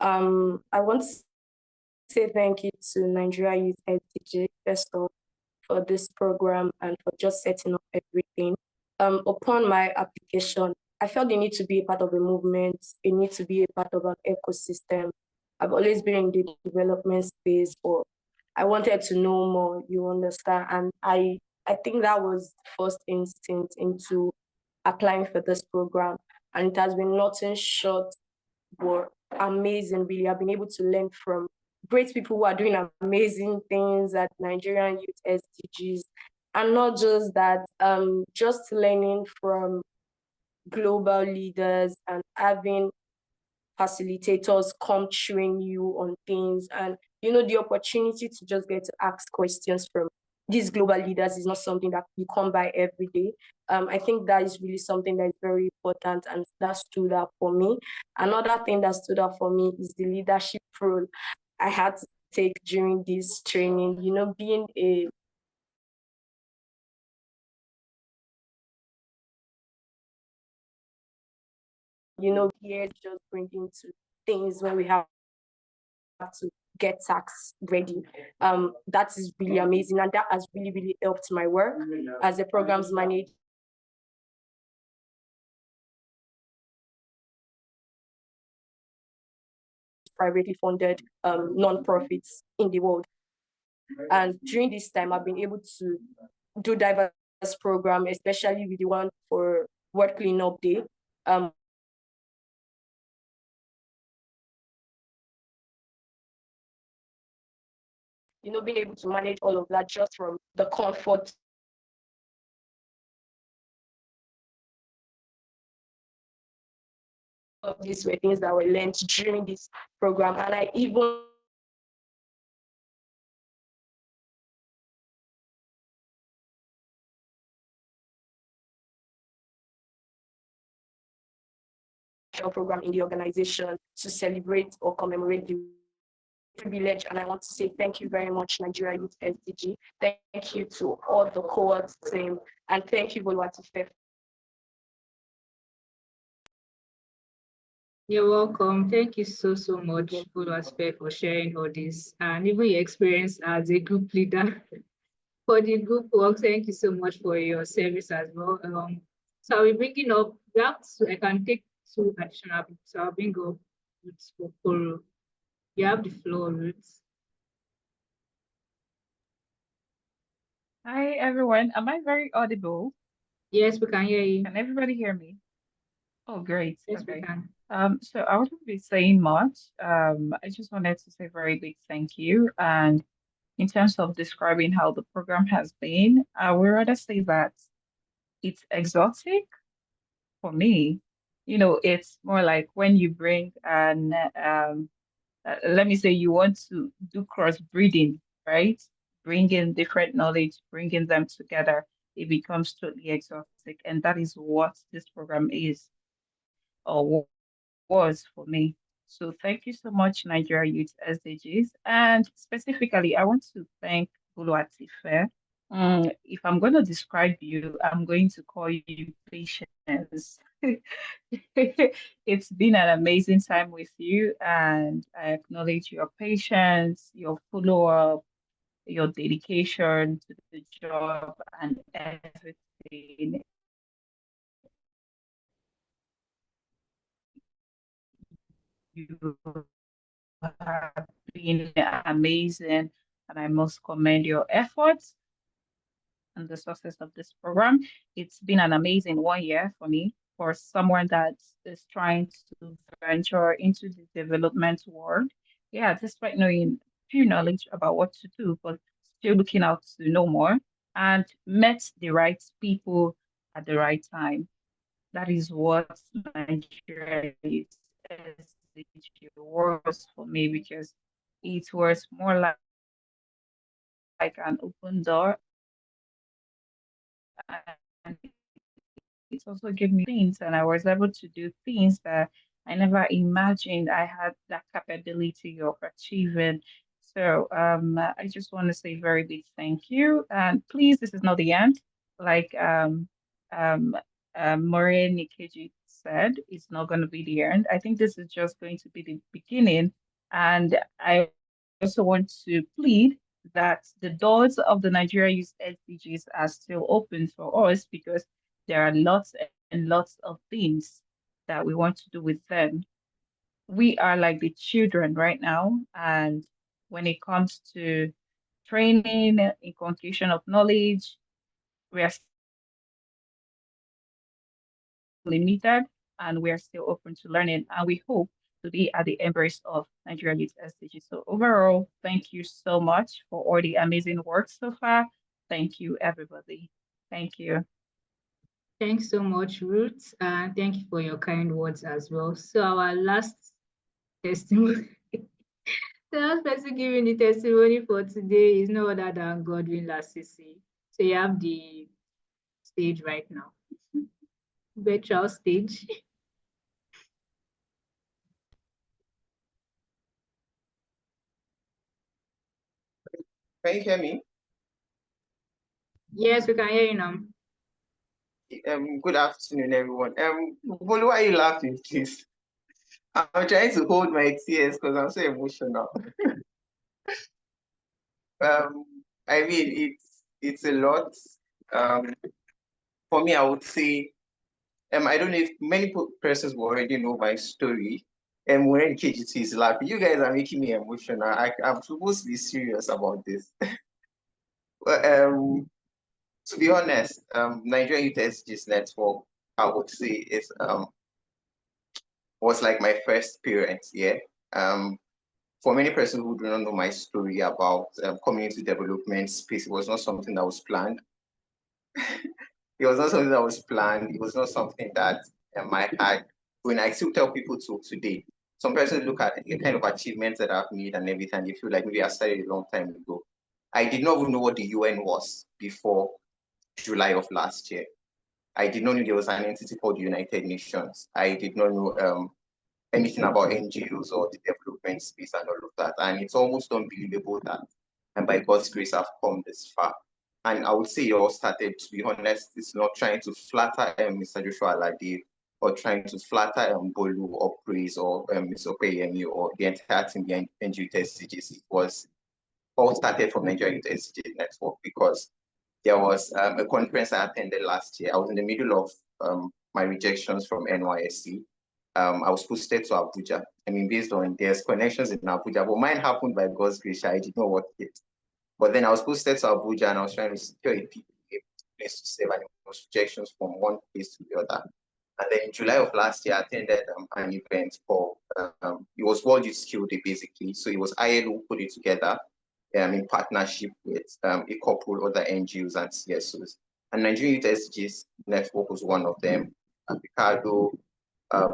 I want to say thank you to Nigeria Youth SDGs first off for this program and for just setting up everything. Upon my application, I felt the need to be a part of a movement, a need to be a part of an ecosystem. I've always been in the development space, but I wanted to know more, you understand? And I think that was the first instinct into applying for this program. And it has been nothing short but amazing, really. I've been able to learn from great people who are doing amazing things at Nigerian Youth SDGs. And not just that, just learning from global leaders and having facilitators come train you on things, and the opportunity to just get to ask questions from these global leaders is not something that you come by every day. I think that is really something that is very important, and that stood out for me. Another thing that stood out for me is the leadership role I had to take during this training. Being a here just bringing to things when we have to get tax ready. That is really amazing, and that has really, really helped my work as a programs manager. Privately funded non-profits in the world. And during this time, I've been able to do diverse program, especially with the one for World Cleanup Day. Being able to manage all of that just from the comfort of these were things that were learned during this program. And I even program in the organization to celebrate or commemorate the privilege. And I want to say thank you very much, Nigeria Youth SDG. Thank you to all the Cohort team, and thank you, Oluwatife. You're welcome. Thank you so much, Oluwatife, for sharing all this and even your experience as a group leader for the group work. Thank you so much for your service as well. So I'll be bringing up, I can take two additional people. So I'll bring up Ruth Okoro. You have the floor, Ruth. Hi, everyone. Am I very audible? Yes, we can hear you. Can everybody hear me? Oh, great. Yes, okay. we can. So I wouldn't be saying much. I just wanted to say a very big thank you. And in terms of describing how the program has been, I would rather say that it's exotic for me. It's more like when you bring an, let me say you want to do cross-breeding, right? Bringing different knowledge, bringing them together, it becomes totally exotic. And that is what this program is, or was for me. So thank you so much, Nigeria Youth SDGs. And specifically, I want to thank Oluwatife. If I'm going to describe you, I'm going to call you patience. It's been an amazing time with you, and I acknowledge your patience, your follow-up, your dedication to the job, and everything. You have been amazing, and I must commend your efforts and the success of this program. It's been an amazing 1 year for me, for someone that is trying to venture into the development world. Yeah, despite knowing few knowledge about what to do, but still looking out to know more, and met the right people at the right time. That is what Nigeria is SDG was for me, because it was more like an open door, and it also gave me things, and I was able to do things that I never imagined I had that capability of achieving. So I just want to say very big thank you. And please, this is not the end. Like um, Maureen Nikeji said, it's not going to be the end. I think this is just going to be the beginning. And I also want to plead that the doors of the Nigeria Youth SDGs are still open for us, because there are lots and lots of things that we want to do with them. We are like the children right now, and when it comes to training, inculcation of knowledge, we are limited, and we are still open to learning, and we hope to be at the embrace of Nigeria Youth SDG. So overall, thank you so much for all the amazing work so far. Thank you, everybody. Thank you. Thanks so much, Ruth, and thank you for your kind words as well. So our last testimony, the last person giving the testimony for today is no other than Godwin Lasisi. So you have the stage right now, virtual stage. Can you hear me? Yes, we can hear you now. Good afternoon, everyone. Bolu, why are you laughing, please? I'm trying to hold my tears because I'm so emotional. I mean, it's a lot. For me, I would say, I don't know if many persons will already know my story. And when KGT is laughing, you guys are making me emotional. I'm supposed to be serious about this. To be honest, Nigerian Youth SDGs Network, I would say, is was like my first parent. Yeah. For many persons who do not know my story about community development space, it was not something that was planned. It was not something that was planned. It was not something that I had. When I still tell people to today, some persons look at the kind of achievements that I've made and everything, and they feel like maybe I started a long time ago. I did not even know what the UN was before July of last year. I did not know there was an entity called the United Nations. I did not know anything about NGOs or the development space and all of that. And it's almost unbelievable that, and by God's grace, I've come this far. And I would say it all started, to be honest, it's not trying to flatter Mr. Joshua Alade or trying to flatter Bolu or praise or Mr. Opeyemi or the entire team behind NGYouthSDGs. It was all started from Nigeria Youth SDGs Network, because there was a conference I attended last year. I was in the middle of my rejections from NYSC. I was posted to Abuja. I mean, based on there's connections in Abuja, but mine happened by God's grace. I did not work it. But then I was posted to Abuja, and I was trying to secure a place to save, and it was rejections from one place to the other. And then in July of last year, I attended an event called, it was World Youth Skill Day, basically. So it was ILO who put it together in partnership with a couple other NGOs and CSOs. And Nigerian Youth SDGs Network was one of them. Ricardo, a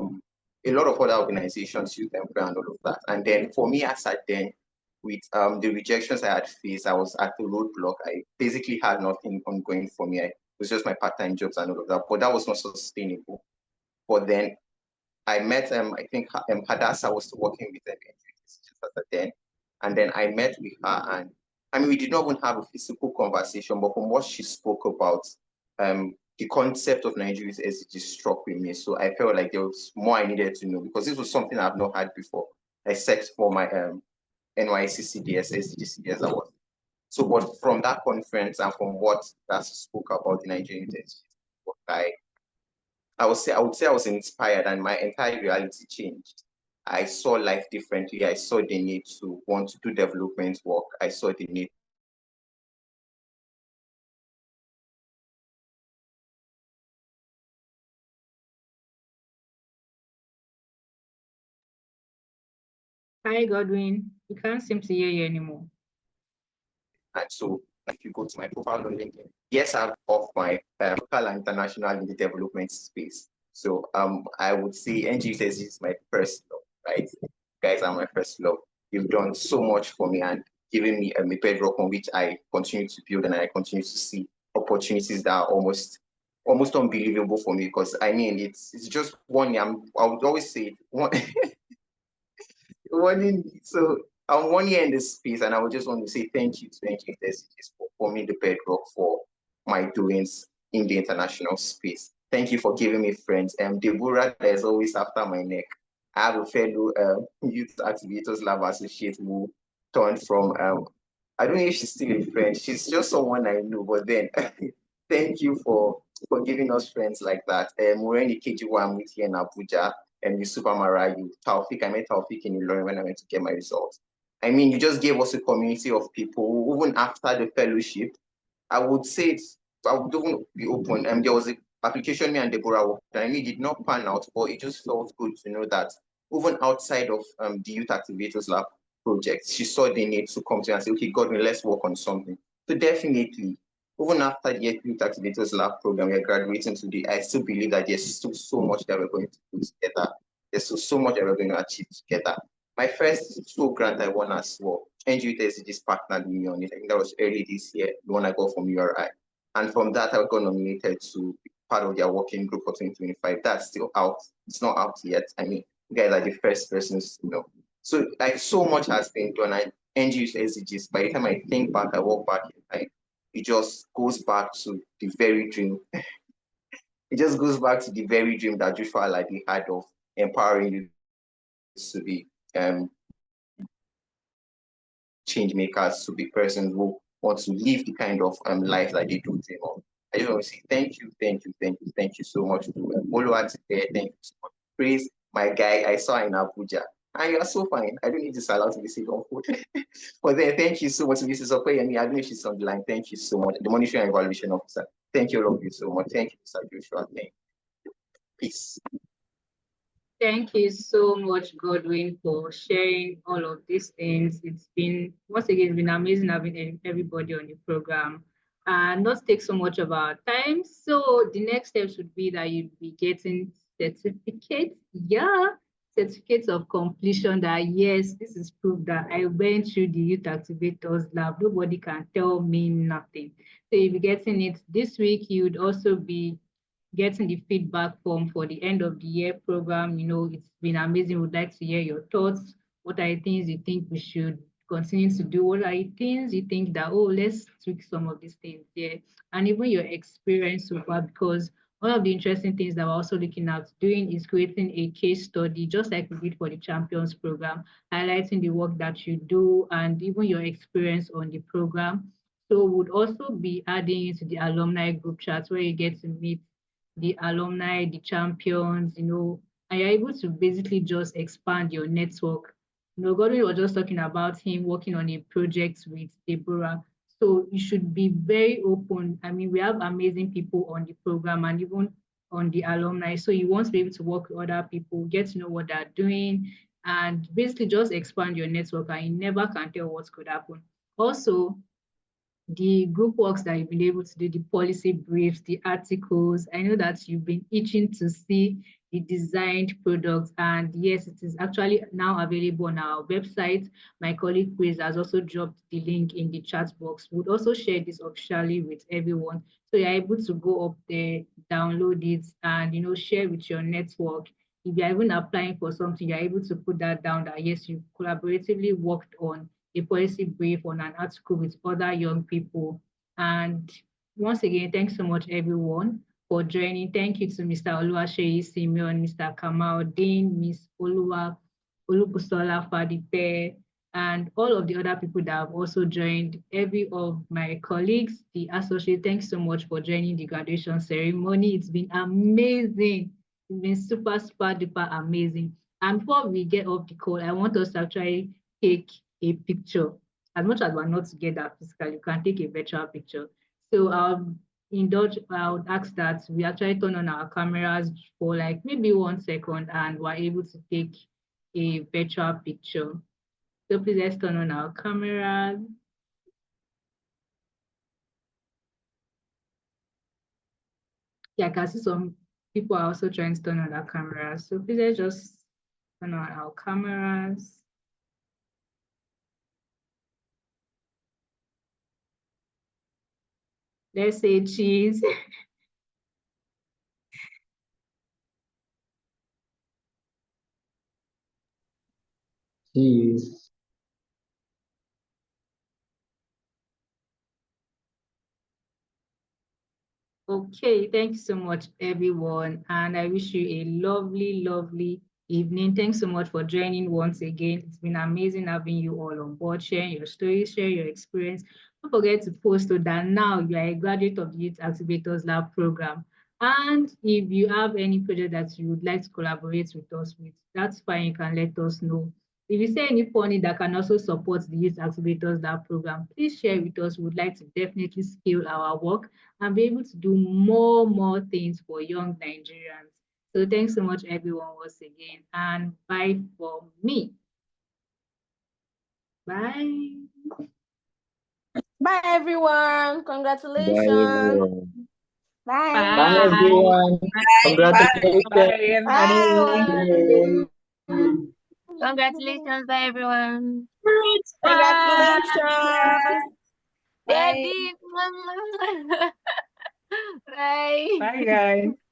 lot of other organizations, Youth Employer and all of that. And then for me, as at then, with the rejections I had faced, I was at the roadblock. I basically had nothing ongoing for me. It was just my part-time jobs and all of that, but that was not sustainable. But then I met, I think Hadassah was working with them just at then. And then I met with her, and I mean, we did not even have a physical conversation, but from what she spoke about, the concept of Nigeria's SDGs struck with me. So I felt like there was more I needed to know, because this was something I've not had before, except for my NYCCDS, SDGs award. So, but from that conference and from what that spoke about the Nigerian SDGs, I would say I was inspired, and my entire reality changed. I saw life differently. I saw the need to want to do development work. I saw the need. Hi, Godwin. We can't seem to hear you anymore. And so if you go to my profile on LinkedIn, yes, I'm off my local and international in the development space. So I would say NGYouthSDGs is my first love, right? You guys are my first love. You've done so much for me and given me a bedrock on which I continue to build, and I continue to see opportunities that are almost unbelievable for me, because I mean it's just one year. I would always say one so I'm 1 year in this space, and I would just want to say thank you to NGYouthSDGs for forming the bedrock for my doings in the international space. Thank you for giving me friends. Deborah, that is always after my neck. I have a fellow Youth Activators Lab associate who turned from, I don't know if she's still a friend. She's just someone I know, but then thank you for giving us friends like that. Moreni Kejiwa, I'm with here in Abuja, and Yusuf Amarayu, Taufik. I met Taufik in Ilorin when I went to get my results. I mean, you just gave us a community of people. Even after the fellowship, I would say I would even be open. There was an application me and Deborah worked, and I mean, it did not pan out, but it just felt good to know that even outside of the Youth Activators Lab project, she saw the need to come to and say, okay, Godwin, let's work on something. So definitely, even after the Youth Activators Lab program, we're graduating today, I still believe that there's still so much that we're going to do together. There's still so much that we're going to achieve together. My first school grant I won as well, NGYouthSDGs partnered with me on it. I think that was early this year, the one I got from URI. And from that, I got nominated to be part of their working group for 2025. That's still out. It's not out yet. I mean, you guys are the first persons to know. So like so much has been done. And NGYouthSDGs, by the time I think back, I walk back in time, it just goes back to the very dream. It just goes back to the very dream that Joshua Aladi had of empowering you to be change makers, to be persons who want to live the kind of life that they do dream of. I just want to say thank you so much to Oluwati there. Thank you so much. Praise my guy I saw in Abuja. And you are so fine. I don't need to allow to be said on foot. But then thank you so much, Mrs. Okoyemi. I don't know if she's on the line. Thank you so much. The monitoring and evaluation officer. Thank you all of you so much. Thank you, Mr. Joshua. Thank you. Peace. Thank you so much, Godwin, for sharing all of these things. It's been, once again, it's been amazing having everybody on the program and not take so much of our time. So the next steps would be that you'd be getting certificates. Yeah, certificates of completion that, yes, this is proof that I went through the Youth Activators Lab. Nobody can tell me nothing. So you'll be getting it this week. You'd also be getting the feedback form for the end of the year program. It's been amazing. We'd like to hear your thoughts. What are the things you think we should continue to do? What are the things you think that, oh, let's tweak some of these things here? And even your experience so far, because one of the interesting things that we're also looking at doing is creating a case study, just like we did for the Champions program, highlighting the work that you do and even your experience on the program. So we'd also be adding into the alumni group chats where you get to meet the alumni, the champions, and you're able to basically just expand your network. Gordon was just talking about him working on a project with Deborah. So you should be very open. I mean, we have amazing people on the program and even on the alumni. So you want to be able to work with other people, get to know what they're doing, and basically just expand your network, and you never can tell what could happen. Also, the group works that you've been able to do, the policy briefs, the articles. I know that you've been itching to see the designed products, and yes, it is actually now available on our website. My colleague Chris has also dropped the link in the chat box. We'll also share this officially with everyone, so you're able to go up there, download it, and share with your network. If you're even applying for something, you're able to put that down that yes, you collaboratively worked on a policy brief on an article with other young people. And once again, thanks so much, everyone, for joining. Thank you to Mr. Oluwaseyi Simeon, Mr. Kamal Dean, Ms. Olubusola Fadipe, and all of the other people that have also joined. Every of my colleagues, the associate, thanks so much for joining the graduation ceremony. It's been amazing. It's been super, super duper amazing. And before we get off the call, I want us to actually take a picture. As much as we're not together physically, you can take a virtual picture. So I would ask that we actually turn on our cameras for like maybe 1 second and we're able to take a virtual picture. So please let's turn on our cameras. Yeah, I can see some people are also trying to turn on their cameras. So please let's just turn on our cameras. Let's say cheese. Cheese. Okay, thank you so much, everyone. And I wish you a lovely, lovely evening. Thanks so much for joining once again. It's been amazing having you all on board, sharing your stories, sharing your experience. Don't forget to post so that now you are a graduate of the Youth Activators Lab program. And if you have any project that you would like to collaborate with us with, that's fine, you can let us know. If you say any funding that can also support the Youth Activators Lab program, please share with us. We would like to definitely scale our work and be able to do more things for young Nigerians. So thanks so much, everyone, once again. And bye for me. Bye. Bye, everyone. Congratulations. Bye, everyone. Bye. Bye, everyone. Congratulations. Bye, everybody. Congratulations, bye everyone. Congratulations. Daddy. Bye. Bye, guys.